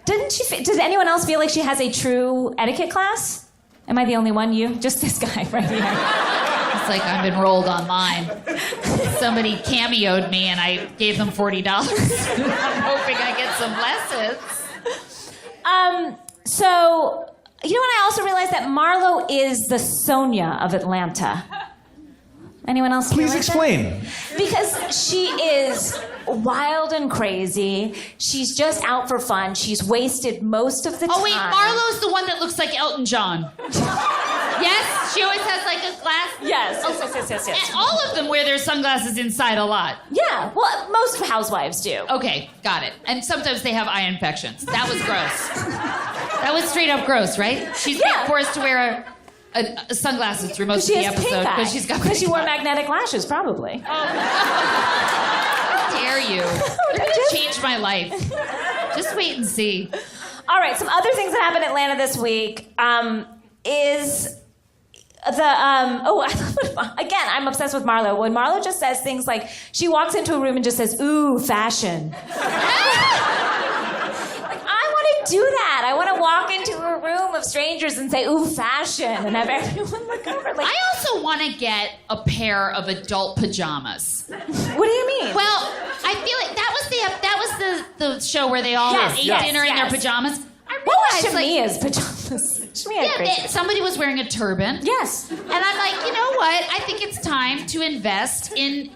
Did anyone else feel like she has a true etiquette class? Am I the only one? You? Just this guy right here. It's like I've been rolled online. Somebody cameoed me and I gave them $40. I'm hoping I get some lessons. So, you know what? I also realized that Marlo is the Sonia of Atlanta. Anyone else? Please feel like explain. that? Because she is wild and crazy. She's just out for fun. She's wasted most of the time. Oh, wait, Marlo's the one that looks like Elton John. Yes? She always has like a glass. Yes. And all of them wear their sunglasses inside a lot. Yeah, well, most housewives do. Okay, got it. And sometimes they have eye infections. That was gross. That was straight up gross, right? She's being forced to wear sunglasses through most of the episode because she's got. Because she wore magnetic lashes, probably. How dare you? You're gonna change my life. Just wait and see. All right, some other things that happened in Atlanta this week is the again, I'm obsessed with Marlo. When Marlo just says things like, she walks into a room and just says, "Ooh, fashion." Do that. I want to walk into a room of strangers and say, "Ooh, fashion," and have everyone look over. Like, I also want to get a pair of adult pajamas. What do you mean? Well, I feel like that was the show where they all ate dinner in their pajamas. What was Shamia's pajamas? Somebody was wearing a turban. Yes. And I'm like, you know what? I think it's time to invest in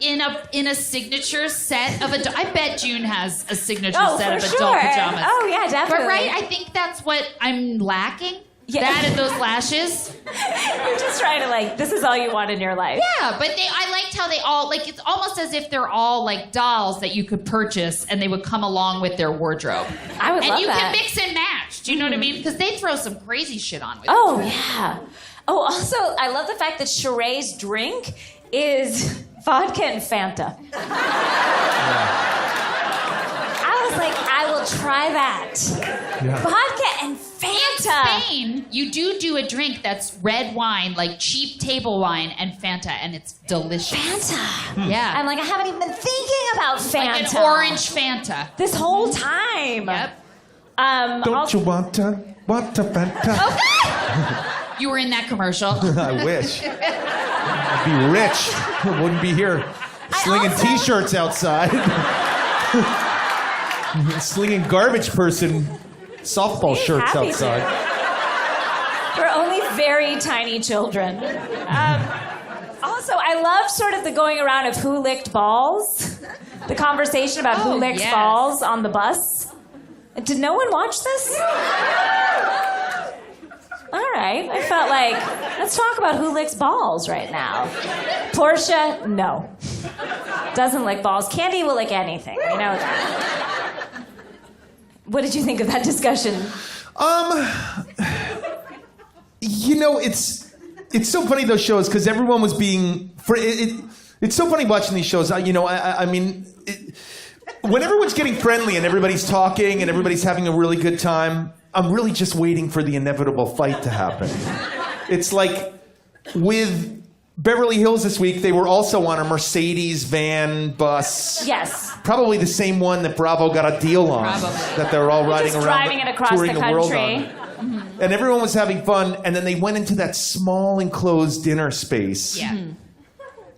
a signature set of adult. I bet June has a signature set of adult pajamas. Oh yeah, definitely. But right, I think that's what I'm lacking. Yeah. That and those lashes. You're just trying to this is all you want in your life. Yeah, but I liked how they all, it's almost as if they're all like dolls that you could purchase and they would come along with their wardrobe. I would love that. And you can mix and match. Do you know what I mean? Because they throw some crazy shit on with it. Oh, yeah. Oh, also, I love the fact that Sheree's drink is vodka and Fanta. I was like, I will will try that. Yeah. Vodka and Fanta. In Spain, you do a drink that's red wine, like cheap table wine, and Fanta, and it's delicious. Fanta. Yeah. I'm like, I haven't even been thinking about Fanta. Like an orange Fanta. This whole time. Yep. Don't you want to Fanta? Okay. You were in that commercial. I wish. I'd be rich. I wouldn't be here slinging T-shirts outside. Slinging garbage person softball shirts happy outside. We're only very tiny children. Also, I love sort of the going around of who licked balls. The conversation about who licks balls on the bus. Did no one watch this? All right. I felt like, let's talk about who licks balls right now. Portia, no. Doesn't lick balls. Candy will lick anything. We know that. What did you think of that discussion? You know, it's so funny, those shows, because everyone was being... It's so funny watching these shows. I mean... when everyone's getting friendly and everybody's talking and everybody's having a really good time, I'm really just waiting for the inevitable fight to happen. It's like with Beverly Hills this week, they were also on a Mercedes van bus. Yes. Probably the same one that Bravo got a deal on. Probably. That they're all riding Just around, driving it across touring the the world country. on. Mm-hmm. And everyone was having fun, and then they went into that small enclosed dinner space. Yeah.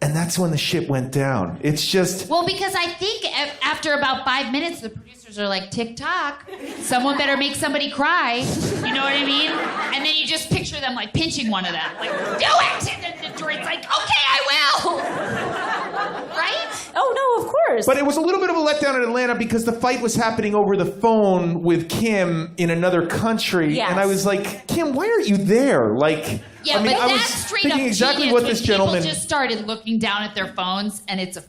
And that's when the shit went down. It's just... Well, because I think after about 5 minutes, the producers are like, tick-tock, someone better make somebody cry. You know what I mean? And then you just picture them, like, pinching one of them. Like, do it! And then the jury's like, okay, I will! Right? Oh, no, of course. But it was a little bit of a letdown in Atlanta because the fight was happening over the phone with Kim in another country. Yes. And I was like, Kim, why aren't you there? Like... Yeah, I mean, but I was that's straight thinking up exactly genius what when this gentleman... people just started looking down at their phones and it's a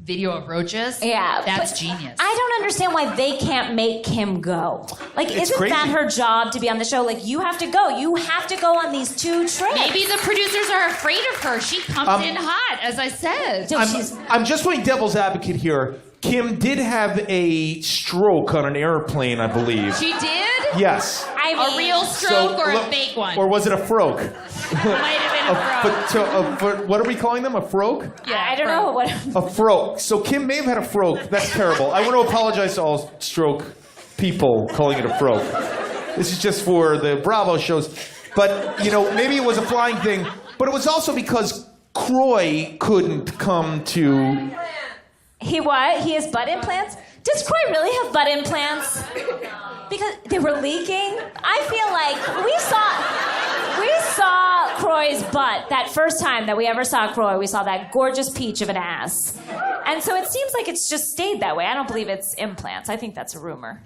video of roaches. Yeah. That's but genius. I don't understand why they can't make Kim go. Like, It's isn't crazy. that her job to be on the show? Like, you have to go. You have to go on these 2 trips. Maybe the producers are afraid of her. She comes in hot, as I said. I'm just playing devil's advocate here. Kim did have a stroke on an airplane, I believe. She did? Yes. A real stroke or a fake one? Or was it a froke? Might have been a froke. What are we calling them? A froke? Yeah, I don't know what. A froke. So Kim may have had a froke. That's terrible. I want to apologize to all stroke people calling it a froke. This is just for the Bravo shows. But, you know, maybe it was a flying thing. But it was also because Croy couldn't come to... He what? He has butt implants? Does Croy really have butt implants? Because they were leaking? I feel like we saw Croy's butt that first time that we ever saw Croy. We saw that gorgeous peach of an ass. And so it seems like it's just stayed that way. I don't believe it's implants. I think that's a rumor.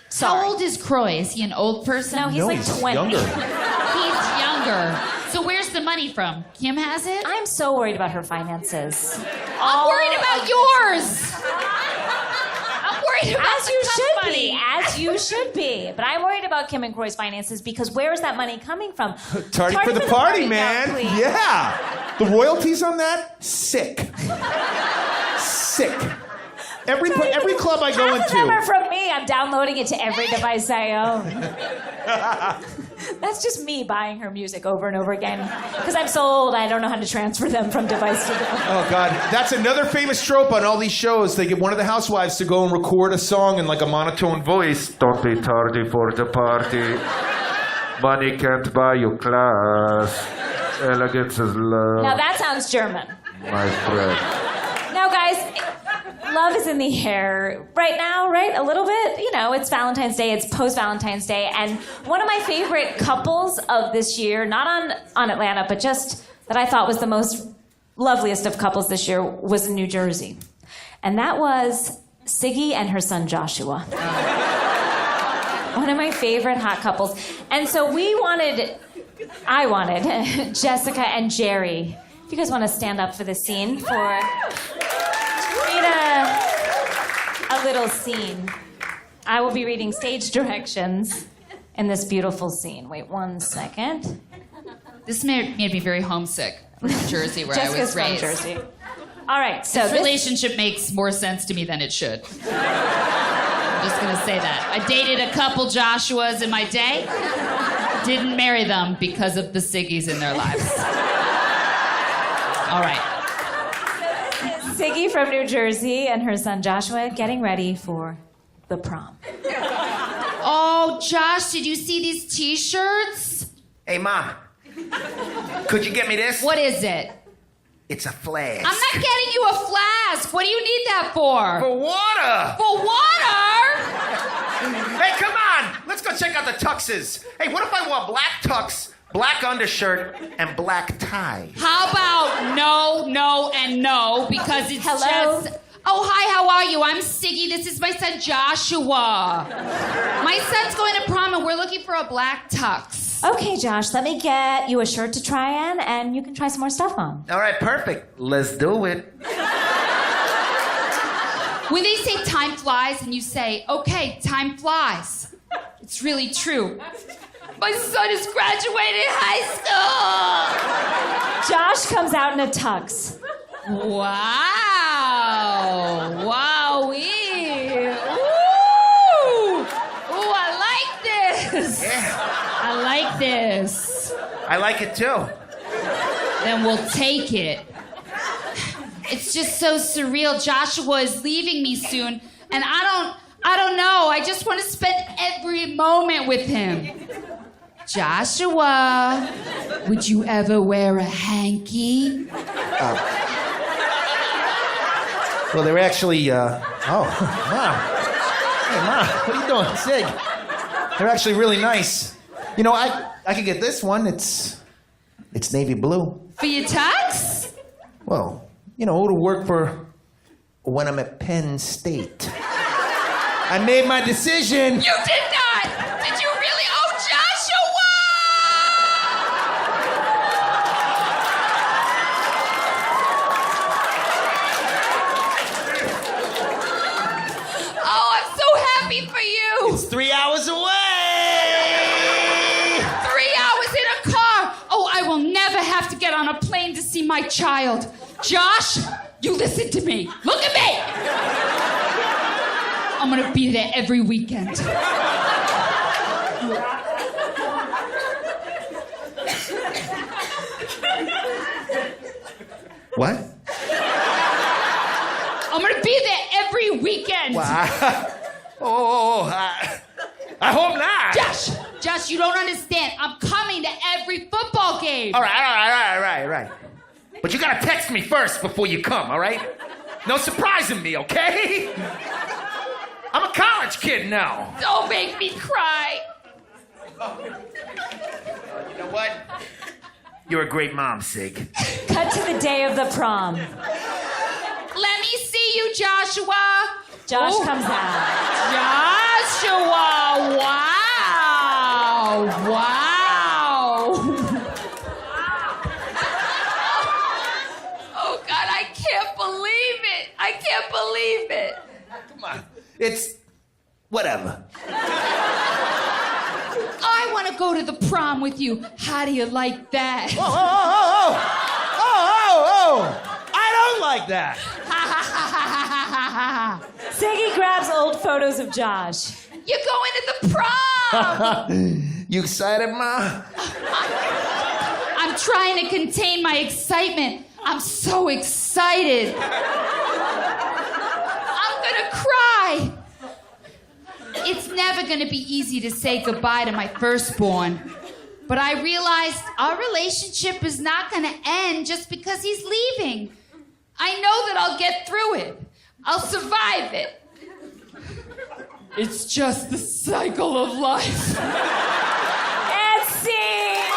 Sorry. How old is Croy? Is he an old person? No, he's like 20. Younger. He's younger. So where's the money from? Kim has it? I'm so worried about her finances. I'm worried about yours. I'm worried about As you the should company. be. As you should be. But I'm worried about Kim and Croy's finances because where is that money coming from? Tardy for the party, man. No, please. Yeah. The royalties on that, sick. Sick. Every club I go Half of them into. are from me. I'm downloading it to every device I own. That's just me buying her music over and over again. Because I'm so old, I don't know how to transfer them from device to device. Oh, God. That's another famous trope on all these shows. They get one of the housewives to go and record a song in like a monotone voice. Don't be tardy for the party. Money can't buy you class. Elegance is love. Now that sounds German. My friend. Now, guys, love is in the air right now, right? A little bit. You know, it's Valentine's Day. It's post-Valentine's Day. And one of my favorite couples of this year, not on Atlanta, but just that I thought was the most loveliest of couples this year was in New Jersey. And that was Siggy and her son Joshua. One of my favorite hot couples. And so I wanted Jessica and Jerry. If you guys want to stand up for the scene to read a little scene. I will be reading stage directions in this beautiful scene. Wait 1 second. This made me very homesick from New Jersey, where Jessica's I was from raised. Jersey. All right, so This relationship makes more sense to me than it should. Just gonna say that. I dated a couple Joshuas in my day. Didn't marry them because of the Siggies in their lives. All right. Siggy from New Jersey and her son Joshua getting ready for the prom. Oh, Josh, did you see these t-shirts? Hey, Mom. Could you get me this? What is it? It's a flask. I'm not getting you a flask. What do you need that for? For water. For water? Hey, come on. Let's go check out the tuxes. Hey, what if I wore black tux, black undershirt, and black tie? How about no, no, and no? Because it's just... Oh, hi, how are you? I'm Siggy. This is my son, Joshua. My son's going to prom, and we're looking for a black tux. Okay, Josh, let me get you a shirt to try on, and you can try some more stuff on. All right, perfect. Let's do it. When they say time flies, and you say, okay, time flies, it's really true. My son is graduating high school. Josh comes out in a tux. Wow. Wowee. Ooh, I like this. Yeah. I like this. I like it too. Then we'll take it. It's just so surreal. Joshua is leaving me soon, and I don't know. I just want to spend every moment with him. Joshua, would you ever wear a hanky? Well, they're actually, Mom. Hey, Mom, what are you doing? Sig. They're actually really nice. You know, I could get this one. It's navy blue. For your tux? Well, you know, it'll work for when I'm at Penn State. I made my decision. You did not! Did you really? Oh, Joshua! Oh, I'm so happy for you! It's 3 hours away! 3 hours in a car! Oh, I will never have to get on a plane to see my child. Josh, you listen to me. Look at me! I'm gonna be there every weekend. What? I'm gonna be there every weekend. Wow. I hope not. Josh, you don't understand. I'm coming to every football game. All right. But you gotta text me first before you come, all right? No surprising me, okay? I'm a college kid now. Don't make me cry. You know what? You're a great mom, Sig. Cut to the day of the prom. Let me see you, Joshua. Josh comes out. Joshua, wow. Oh, God, I can't believe it. Come on. It's whatever. I want to go to the prom with you. How do you like that? Oh! I don't like that. Siggy grabs old photos of Josh. You're going to the prom. You excited, Ma? I'm trying to contain my excitement. I'm so excited. I'm gonna cry. It's never gonna be easy to say goodbye to my firstborn. But I realized our relationship is not gonna end just because he's leaving. I know that I'll get through it. I'll survive it. It's just the cycle of life. And scene!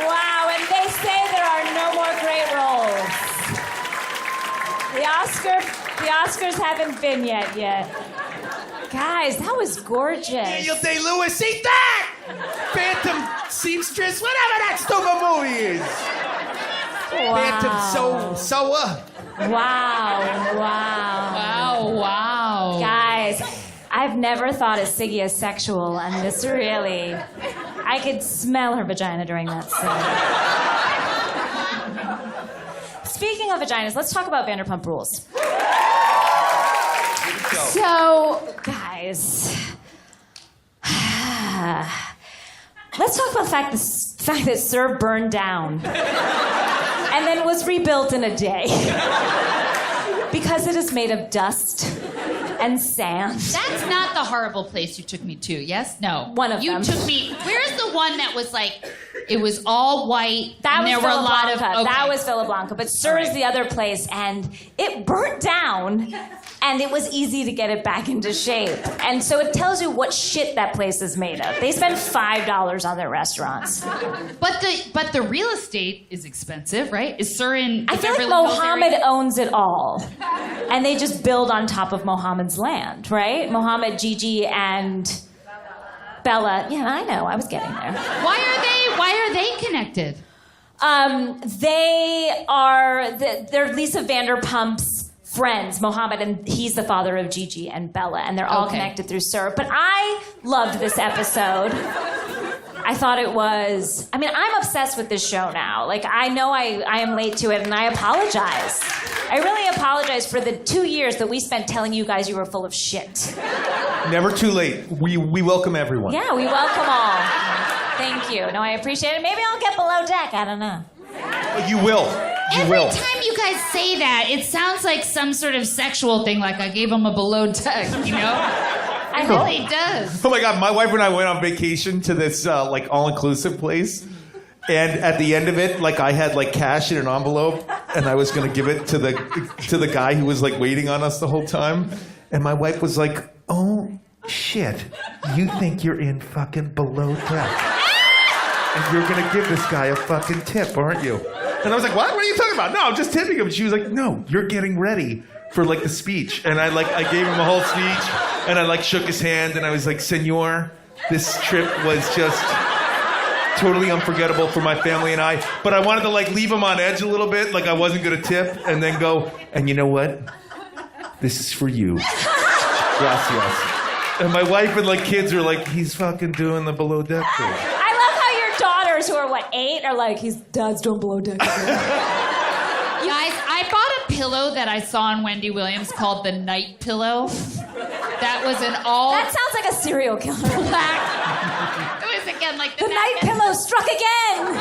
Wow, and they say there are no more great roles. The Oscars haven't been yet. Guys, that was gorgeous. Daniel Day-Lewis, see that? Phantom Seamstress, whatever that stupid movie is. Wow. Phantom Soa. Wow. Guys, I've never thought of Siggy as sexual, and this really... I could smell her vagina during that scene. speaking of vaginas, let's talk about Vanderpump Rules. So, Guys, let's talk about the fact that SUR burned down and then was rebuilt in a day because it is made of dust and sand. that's not the horrible place you took me to, yes? No. One of you them. You took me... Where's the one that was like... It was all white. That and was there were a lot of... Villablanca. Okay. That was Villablanca. But SUR is the other place, and it burnt down, and it was easy to get it back into shape. And so it tells you what shit that place is made of. They spend $5 on their restaurants. But the real estate is expensive, right? Is SUR in the I feel like Beverly Hills Mohammed area? owns it all. And they just build on top of Mohammed's land, right? Mohammed, Gigi, and Bella. Yeah, I know. I was getting there. Why are they connected? They're Lisa Vanderpump's friends, Mohammed, and he's the father of Gigi and Bella, and they're all Okay. connected through SUR. But I loved this episode. I thought it was... I mean, I'm obsessed with this show now. Like, I know I am late to it, and I apologize. I really apologize for the 2 years that we spent telling you guys you were full of shit. Never too late. We welcome everyone. Yeah, we welcome all. Thank you. No, I appreciate it. Maybe I'll get below deck. I don't know. You will. You Every will. time you guys say that, it sounds like some sort of sexual thing, like I gave him a below deck, you know? It really does. Oh my God, my wife and I went on vacation to this like all-inclusive place. And at the end of it, like I had like cash in an envelope and I was gonna give it to the guy who was like waiting on us the whole time. And my wife was like, "Oh shit, you think you're in fucking below deck. And you're gonna give this guy a fucking tip, aren't you?" And I was like, "What? What are you talking about? No, I'm just tipping him." She was like, "No, you're getting ready for like the speech." And I gave him a whole speech and I like shook his hand and I was like, "Senor, this trip was just totally unforgettable for my family and I." But I wanted to like leave him on edge a little bit, like I wasn't gonna tip, and then go, "And you know what? This is for you. Gracias." And my wife and like kids are like, "He's fucking doing the below deck thing." I love how your daughters, who are what, 8, are like, "His dad's doing below deck." Guys, I bought a pillow that I saw on Wendy Williams called the Night Pillow. That was an all... That sounds like a serial killer. black... It was again like The night pillow struck again.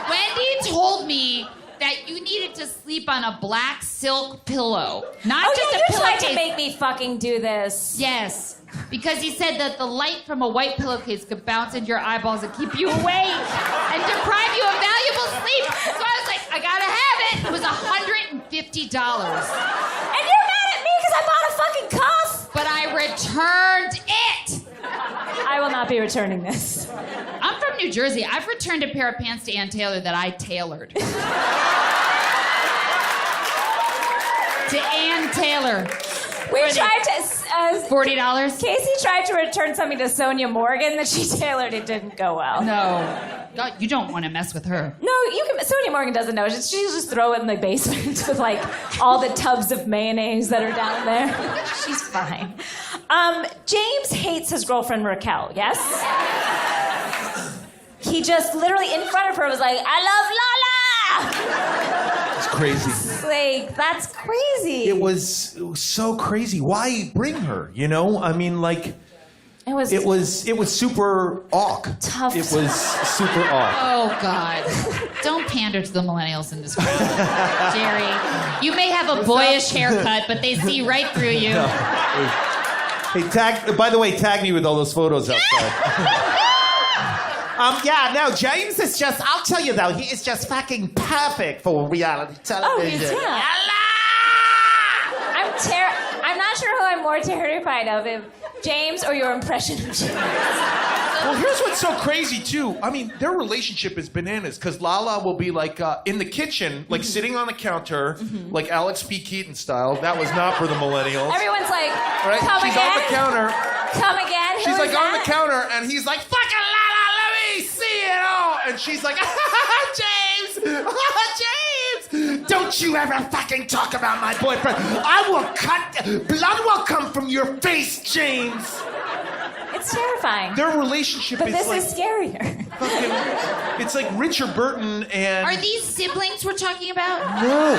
Wendy told me that you needed to sleep on a black silk pillow. Not Oh, just yeah, a you pillowcase. tried to make me fucking do this. Yes. Because he said that the light from a white pillowcase could bounce into your eyeballs and keep you awake and deprive you of valuable sleep. So I was like, I gotta have it. It was $150. And you're mad at me because I bought a fucking cuff? But I returned it. I will not be returning this. I'm from New Jersey. I've returned a pair of pants to Ann Taylor that I tailored. To Ann Taylor. We tried to... $40? Casey tried to return something to Sonja Morgan that she tailored. It didn't go well. No. God, you don't want to mess with her. No, you can. Sonja Morgan doesn't know. She'll just throw it in the basement with like all the tubs of mayonnaise that are down there. She's fine. James hates his girlfriend Raquel. Yes. He just literally in front of her was like, "I love Lala." It's crazy. Like, that's crazy. It was so crazy. Why bring her? You know? I mean, like, It was super awk. Tough. It was super awk. Oh, God. Don't pander to the millennials in this room. Jerry, you may have a boyish haircut, but they see right through you. No. Hey, by the way, tag me with all those photos outside. Yeah, no, James is just, I'll tell you though, he is just fucking perfect for reality television. Oh, yeah. I'm not sure who I'm more terrified of, if James or your impression of James. Well, here's what's so crazy, too. I mean, their relationship is bananas, because Lala will be, like, in the kitchen, like, sitting on the counter, like Alex P. Keaton style. That was not for the millennials. Everyone's like, Right? "Come She's again? on the counter. Come again?" Who She's, is like, on that? the counter, and he's like, "Fucking Lala, let me see it all!" And she's like, "James! James! Don't you ever fucking talk about my boyfriend. I will blood will come from your face, James." It's terrifying. Their relationship But is this like... is scarier. It's like Richard Burton and... Are these siblings we're talking about? No.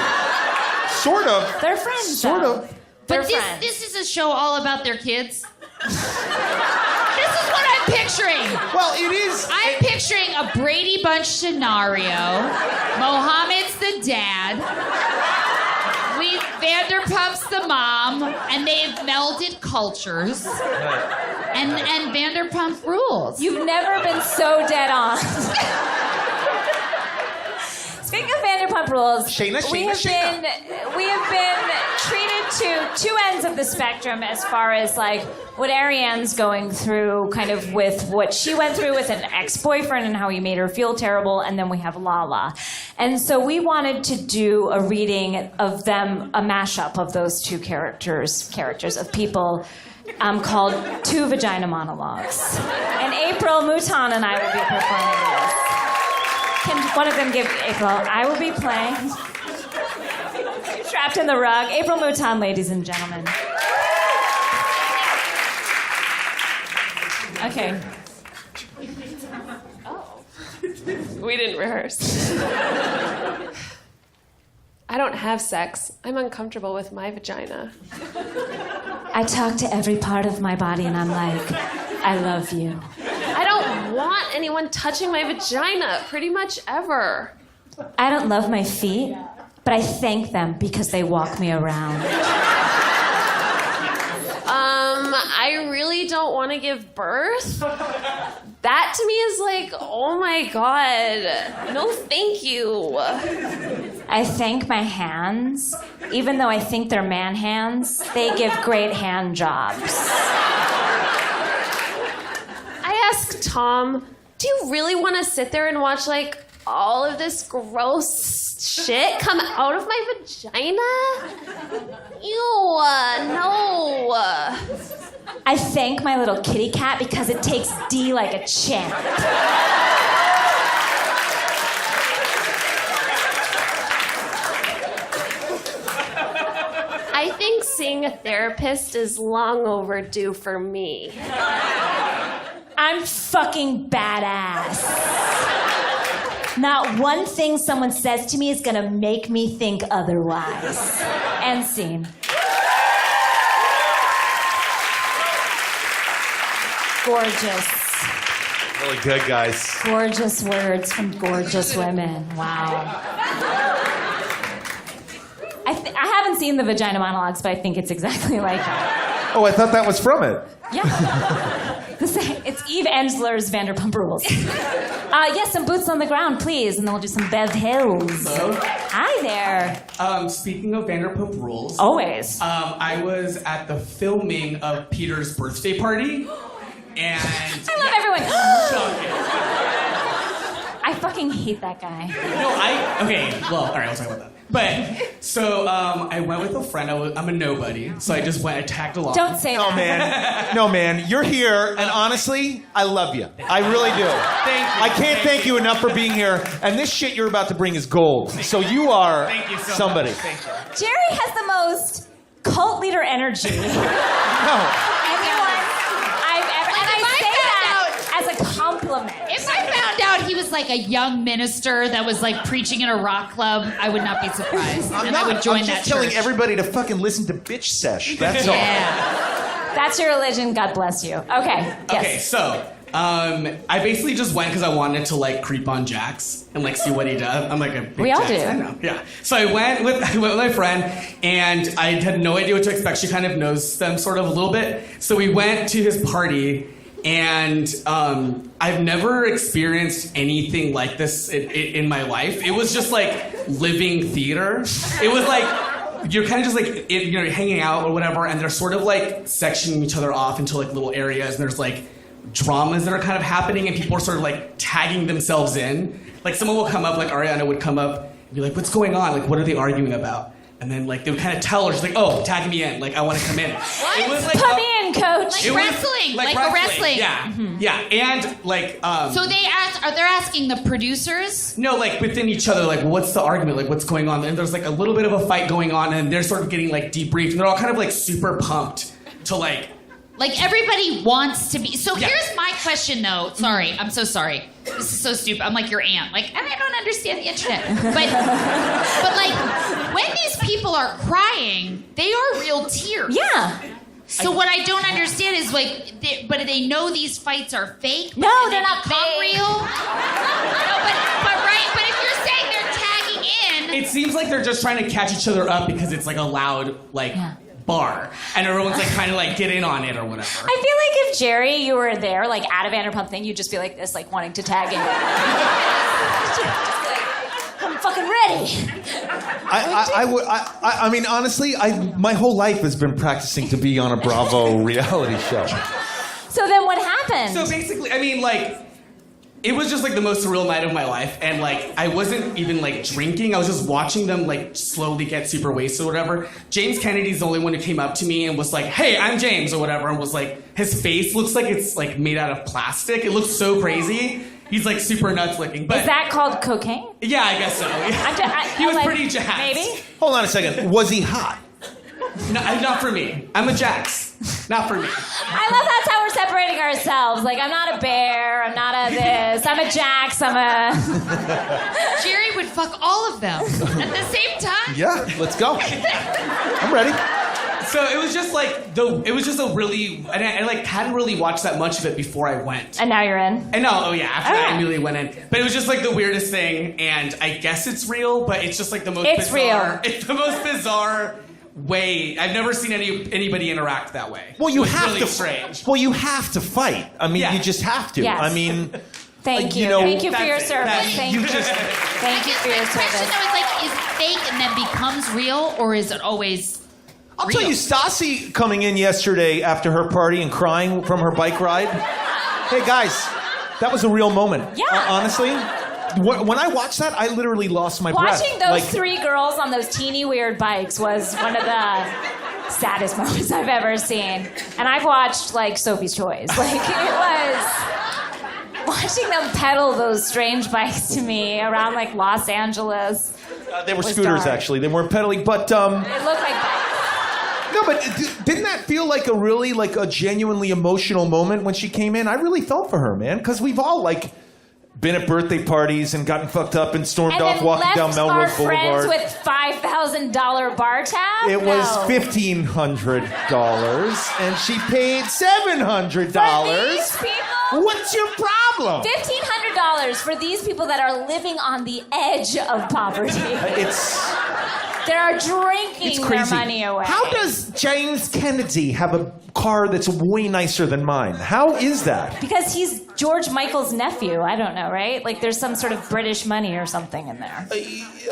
Sort of. They're friends. Sort though. of. They're But friends. this is a show all about their kids. This is what I'm picturing. Well, it is. I'm picturing a Brady Bunch scenario. Mohammed's the dad. Vanderpump's the mom, and they've melded cultures. And Vanderpump rules. You've never been so dead on. Speaking of Vanderpump Rules, we have been treated to two ends of the spectrum as far as like what Ariane's going through, kind of with what she went through with an ex-boyfriend and how he made her feel terrible, and then we have Lala. And so we wanted to do a reading of them, a mashup of those two characters of people. Called Two Vagina Monologues. And April Mouton and I will be performing this. Can one of them give April? I will be playing. Trapped in the Rug. April Mouton, ladies and gentlemen. Okay. Oh. We didn't rehearse. I don't have sex. I'm uncomfortable with my vagina. I talk to every part of my body and I'm like, I love you. I don't want anyone touching my vagina pretty much ever. I don't love my feet, but I thank them because they walk me around. I really don't want to give birth. That to me is like, oh my God. No, thank you. I thank my hands. Even though I think they're man hands, they give great hand jobs. I asked Tom, do you really want to sit there and watch like all of this gross shit come out of my vagina? Ew, no. I thank my little kitty cat because it takes D like a champ. I think seeing a therapist is long overdue for me. I'm fucking badass. Not one thing someone says to me is gonna make me think otherwise. End scene. Gorgeous. Really good, guys. Gorgeous words from gorgeous women. Wow. I haven't seen the Vagina Monologues, but I think it's exactly like that. Oh, I thought that was from it. Yeah. It's Eve Ensler's Vanderpump Rules. Yes, some boots on the ground, please, and then we'll do some Bev Hills. Hello. Hi there. Speaking of Vanderpump Rules. Always. I was at the filming of Peter's birthday party, and... I love everyone. I fucking hate that guy. Okay, well, all right, I'll talk about that. But, so, I went with a friend. I'm a nobody, so I just went, I tagged along. Don't say that. No, man. You're here, and honestly, I love you. I really do. Thank you. I can't thank you enough for being here, and this shit you're about to bring is gold. So you are Thank you so somebody. much. Thank you. Jerry has the most cult leader energy. No. Anyone I've ever... And I say that as a compliment. If I found out he was like a young minister that was like preaching in a rock club, I would not be surprised. I would join I'm that just telling church. everybody to fucking listen to Bitch Sesh. That's all. Yeah. That's your religion. God bless you. Okay. Yes. Okay, so, I basically just went because I wanted to like creep on Jax and like see what he does. I'm like a big We all Jax. do. I know. Yeah. So I went with my friend, and I had no idea what to expect. She kind of knows them sort of a little bit. So we went to his party, and I've never experienced anything like this in my life. It was just like living theater. It was like you're kind of just like hanging out or whatever, and they're sort of like sectioning each other off into like little areas, and there's like dramas that are kind of happening, and people are sort of like tagging themselves in. Like someone will come up, like Ariana would come up and be like, "What's going on? Like, what are they arguing about?" And then like they would kind of tell her, she's like, "Oh, tag me in. Like, I want to come in." What? It was like Put me in, coach. Like it was wrestling. Like a wrestling. Yeah, yeah, and like. So they're asking the producers? No, like within each other, like what's the argument? Like what's going on? And there's like a little bit of a fight going on, and they're sort of getting like debriefed, and they're all kind of like super pumped to like Like, everybody wants to be. So here's my question, though. Sorry, I'm so sorry. This is so stupid. I'm like your aunt. Like, I don't understand the internet. But like, when these people are crying, they are real tears. Yeah. So what I don't understand is, like, but they know these fights are fake? No, they're not fake. Real? No, but if you're saying they're tagging in... It seems like they're just trying to catch each other up because it's, like, a loud, like... bar, and everyone's like trying to like get in on it or whatever. I feel like if Jerry, you were there, like at a Vanderpump thing, you'd just be like this, like wanting to tag in. I'm fucking ready. I mean, honestly, my whole life has been practicing to be on a Bravo reality show. So then what happened? So basically, I mean, like, it was just like the most surreal night of my life, and like I wasn't even like drinking. I was just watching them like slowly get super wasted or whatever. James Kennedy's the only one who came up to me and was like, "Hey, I'm James," or whatever, and was like, his face looks like it's like made out of plastic. It looks so crazy. He's like super nuts looking. But is that called cocaine? Yeah, I guess so. Yeah. He was like, pretty jacked. Maybe. Hold on a second. Was he hot? No, not for me. I'm a Jax. Not for me. I love that's how we're separating ourselves. Like, I'm not a bear. I'm not a this. I'm a Jax. I'm a... Jerry would fuck all of them at the same time? Yeah, let's go. I'm ready. So it was just like it was just a really, and I like hadn't really watched that much of it before I went. And now you're in. And no, oh yeah, after that I immediately went in. But it was just like the weirdest thing, and I guess it's real, but it's just like the most bizarre. Real. It's the most bizarre way. I've never seen anybody interact that way. Well, you have really to. Strange. Well, you have to fight. I mean, you just have to. Yes. I mean, thank you. Thank you for your service. Thank you. Thank you for your My question service. though is like, is it fake and then becomes real, or is it always? I'll tell you, Stassi coming in yesterday after her party and crying from her bike ride. Hey guys, that was a real moment. Yeah. Honestly, when I watched that, I literally lost my breath. Watching those three girls on those teeny weird bikes was one of the saddest moments I've ever seen. And I've watched like Sophie's Choice. Like it was watching them pedal those strange bikes to me around like Los Angeles. They were scooters, actually. They weren't pedaling, but it looked like bikes. No, but didn't that feel like a really, like a genuinely emotional moment when she came in? I really felt for her, man, because we've all like been at birthday parties and gotten fucked up and stormed off walking down Melrose Boulevard. And with $5,000 bar tab? It was $1,500, and she paid $700. For these people? What's your problem? $1,500 for these people that are living on the edge of poverty. They're drinking their money away. How does James Kennedy have a car that's way nicer than mine? How is that? Because he's George Michael's nephew. I don't know, right? Like there's some sort of British money or something in there.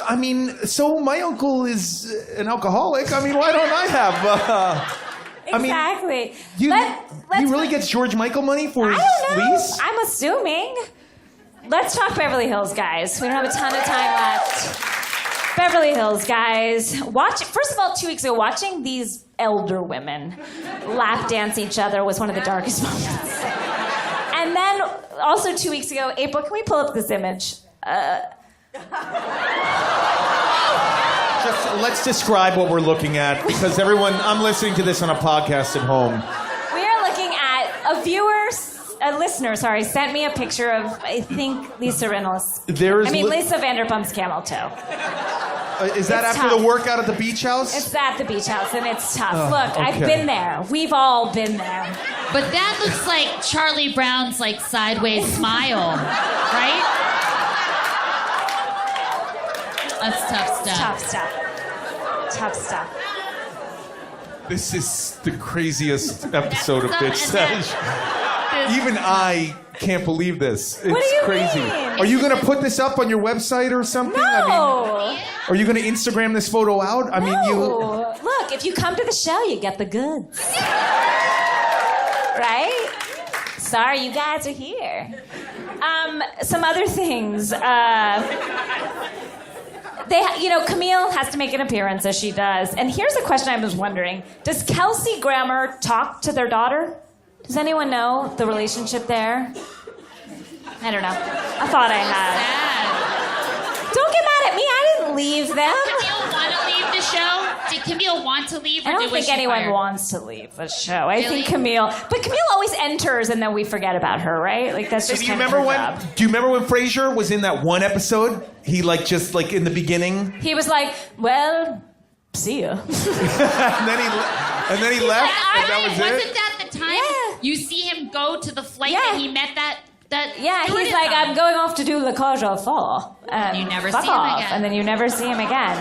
I mean, so my uncle is an alcoholic. I mean, why don't I have... Exactly. He really gets George Michael money for his lease? I'm assuming. Let's talk Beverly Hills, guys. We don't have a ton of time left. Beverly Hills, guys. First of all, 2 weeks ago, watching these elder women lap dance each other was one of the darkest moments. And then also 2 weeks ago, April, can we pull up this image? Just let's describe what we're looking at, because everyone, I'm listening to this on a podcast at home. We are looking at a listener, sent me a picture of, I think, Lisa Rinna's. Lisa Vanderpump's camel toe. Is that after the workout at the beach house? It's at the beach house, and it's tough. Look, okay. I've been there. We've all been there. But that looks like Charlie Brown's like sideways smile, right? That's tough stuff. Tough stuff. This is the craziest episode of Bitch Sesh. Even I can't believe this. It's what do you crazy. Mean? Are you going to put this up on your website or something? No. Are you going to Instagram this photo out? Look, if you come to the show, you get the goods. Right? Sorry, you guys are here. Some other things. Camille has to make an appearance, as she does. And here's a question I was wondering. Does Kelsey Grammer talk to their daughter? Does anyone know the relationship there? I don't know. I thought I had. Sad. Don't get mad at me. I didn't leave them. Does Camille want to leave the show? Did Camille want to leave? Or I don't was think she anyone fired? wants to leave the show. I Really? think Camille always enters and then we forget about her, right? Like that's just Do you kind of remember her when? job. Do you remember when Frasier was in that one episode? He just in the beginning, He was like, well, see ya. and then he left, and that was Wasn't it. that the time you see him go to the flight Yeah. and he met that Yeah, stewardess he's like, on? I'm going off to do Le Cage aux Folles. And you never fuck see him off. again. And then you never see him again.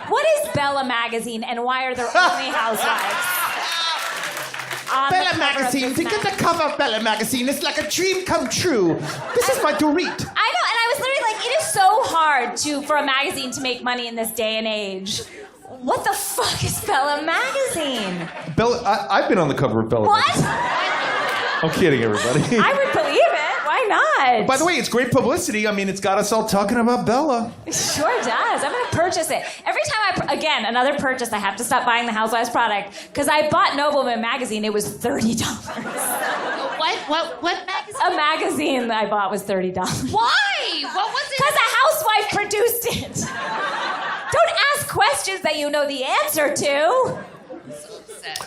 What is Bella Magazine and why are there only housewives? on the Bella cover of Magazine. this To get the cover of Bella Magazine, it's like a dream come true. This is my Dorit. I know, and I was literally like, it is so hard for a magazine to make money in this day and age. What the fuck is Bella Magazine? Bella, I've been on the cover of Bella. What? I'm kidding, everybody. I would believe it. Why not? By the way, it's great publicity. I mean, it's got us all talking about Bella. It sure does. I'm going to purchase it. Every time again, another purchase, I have to stop buying the Housewives product because I bought Nobleman magazine. It was $30. What magazine? A magazine that I bought was $30. Why? What was it? Because a housewife produced it. Don't ask questions that you know the answer to.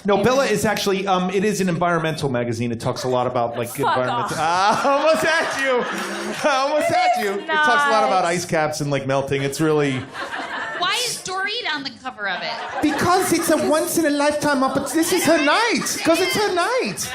No, Bella is actually, it is an environmental magazine. It talks a lot about, Fuck environmental... off. Almost had you. It talks a lot about not. ice caps and, melting. It's really... Why is Dorit on the cover of it? Because it's a once-in-a-lifetime opportunity. This is her night. Because it's her night.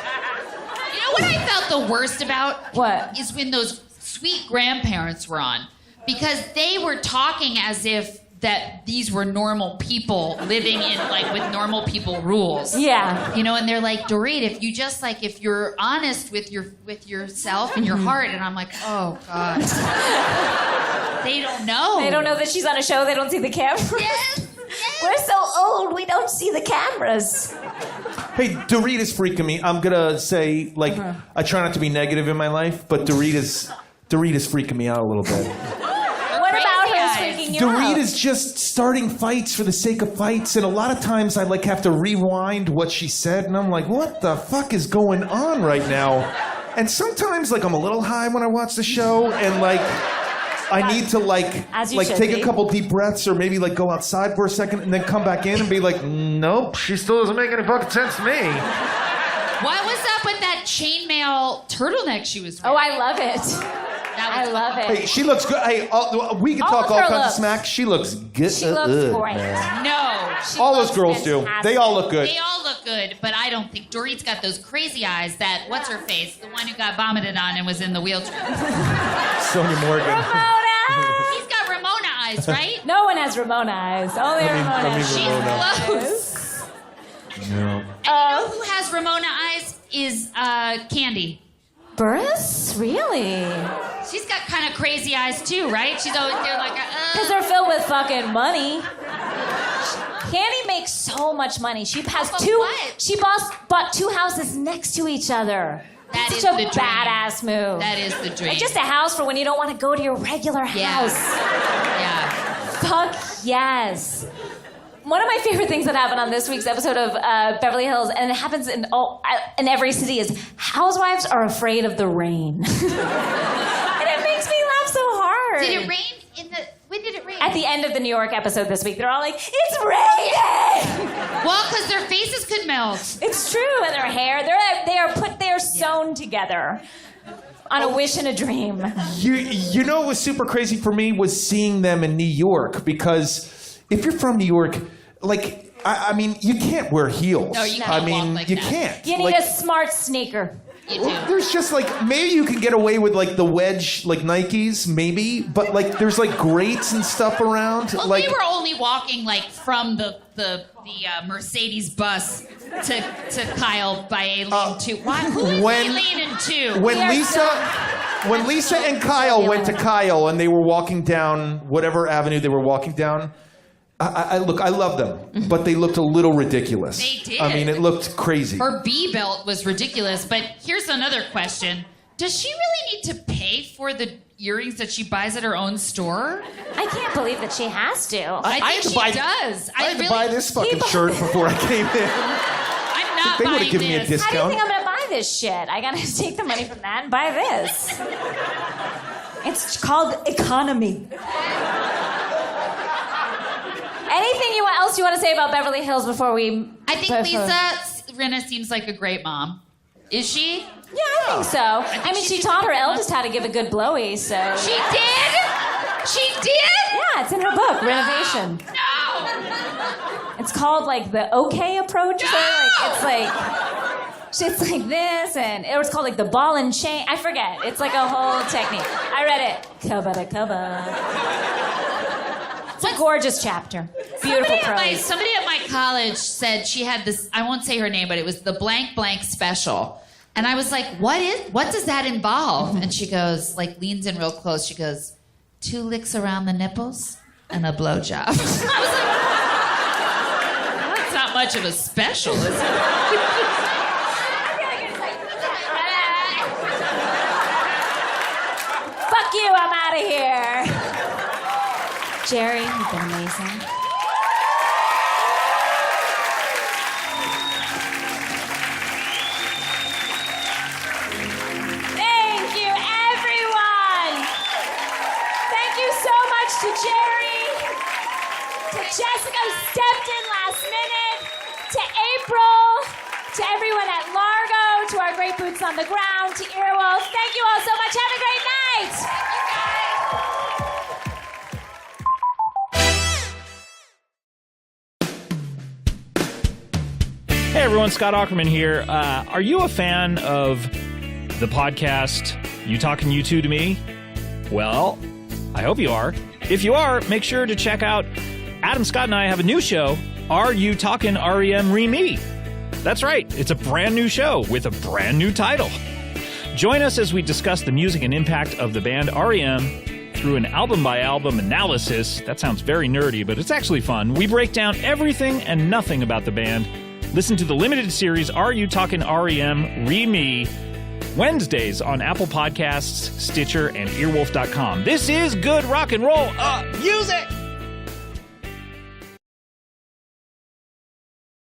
You know what I felt the worst about? What? Is when those sweet grandparents were on. Because they were talking as if that these were normal people living in with normal people rules. Yeah. And they're like, Dorit, if you just if you're honest with yourself and your heart, and I'm like, oh God. They don't know. They don't know that she's on a show. They don't see the cameras. Yes. We're so old, we don't see the cameras. Hey, Dorit is freaking me. I'm going to say, I try not to be negative in my life, but Dorit is freaking me out a little bit. What about her is freaking you Dorit out? is just starting fights for the sake of fights, and a lot of times I have to rewind what she said, and I'm like, what the fuck is going on right now? And sometimes I'm a little high when I watch the show, and I need to As you should take be. a couple deep breaths, or maybe go outside for a second, and then come back in and be like, nope, she still doesn't make any fucking sense to me. What was up with that chainmail turtleneck she was wearing? Oh, I love it. I love it. Hey, she looks good. Hey, we can All talk of all her kinds of looks. smack. She looks good. She looks great. man. No. All those girls do. They all look good. They all look good, but I don't think Dorit's got those crazy eyes that, what's her face? The one who got vomited on and was in the wheelchair. Sonja Morgan. Ramona! He's got Ramona eyes, right? No one has Ramona eyes. Only Ramona. me She's Ramona. close. No. And you know who has Ramona eyes is Candy. Burris? Really? She's got kind of crazy eyes too, right? She's always there Because they're filled with fucking money. Candy makes so much money. She has What? She bought two houses next to each other. That That's is such the a dream. badass move. That is the dream. Like just a house for when you don't want to go to your regular house. Yeah. Fuck yes. One of my favorite things that happened on this week's episode of Beverly Hills, and it happens in every city, is housewives are afraid of the rain. And it makes me laugh so hard. Did it rain when did it rain? At the end of the New York episode this week, they're all like, it's raining! Well, because their faces could melt. It's true, and their hair, they're sewn together on a wish and a dream. You know what was super crazy for me was seeing them in New York, because if you're from New York, I mean, you can't wear heels. No, you can't walk like you that. can't. You need a smart sneaker. You do. There's just maybe you can get away with the wedge Nikes, maybe, but there's grates and stuff around. Well, we were only walking from the Mercedes bus to Kyle by Aileen 2. Who is Aileen and 2? When Lisa and Kyle went to Kyle and they were walking down whatever avenue they were walking down, I love them, but they looked a little ridiculous. They did. I mean, it looked crazy. Her B belt was ridiculous, but here's another question. Does she really need to pay for the earrings that she buys at her own store? I can't believe that she has to. I think she does. I had to buy this fucking shirt before I came in. I'm not They would buying have given me a this. How do you discount. think I'm gonna buy this shit? I gotta take the money from that and buy this. It's called economy. Anything else you want to say about Beverly Hills before we... I think Rinna seems like a great mom. Is she? Yeah, I think so. I mean, she taught her eldest how to give a good blowy, so... She did? She did? Yeah, it's in her book, Renovation. No! It's called, like, the okay approach. No! It's like this, and it was called, like, the ball and chain. I forget. It's like a whole technique. I read it. Cover to cover. It's a gorgeous chapter. Beautiful prose. Somebody at my college said she had this, I won't say her name, but it was the blank blank special. And I was like, what does that involve? And she goes, like, leans in real close. She goes, 2 licks around the nipples and a blowjob. I was like, that's not much of a special, is it? Fuck you, I'm out of here. Jerry, you've been amazing. Thank you, everyone. Thank you so much to Jerry, to Jessica who stepped in last minute, to April, to everyone at Largo, to our great boots on the ground, to Earwolf. Thank you all so much. Have a great night. Hey everyone, Scott Aukerman here. Are you a fan of the podcast You Talkin' You Two to Me? Well, I hope you are. If you are, make sure to check out Adam Scott and I have a new show, Are You Talkin' REM Re-Me? That's right, it's a brand new show with a brand new title. Join us as we discuss the music and impact of the band REM through an album-by-album analysis. That sounds very nerdy, but it's actually fun. We break down everything and nothing about the band. Listen to the limited series Are You Talkin' REM Re-Me Wednesdays on Apple Podcasts, Stitcher, and Earwolf.com. This is good rock and roll music!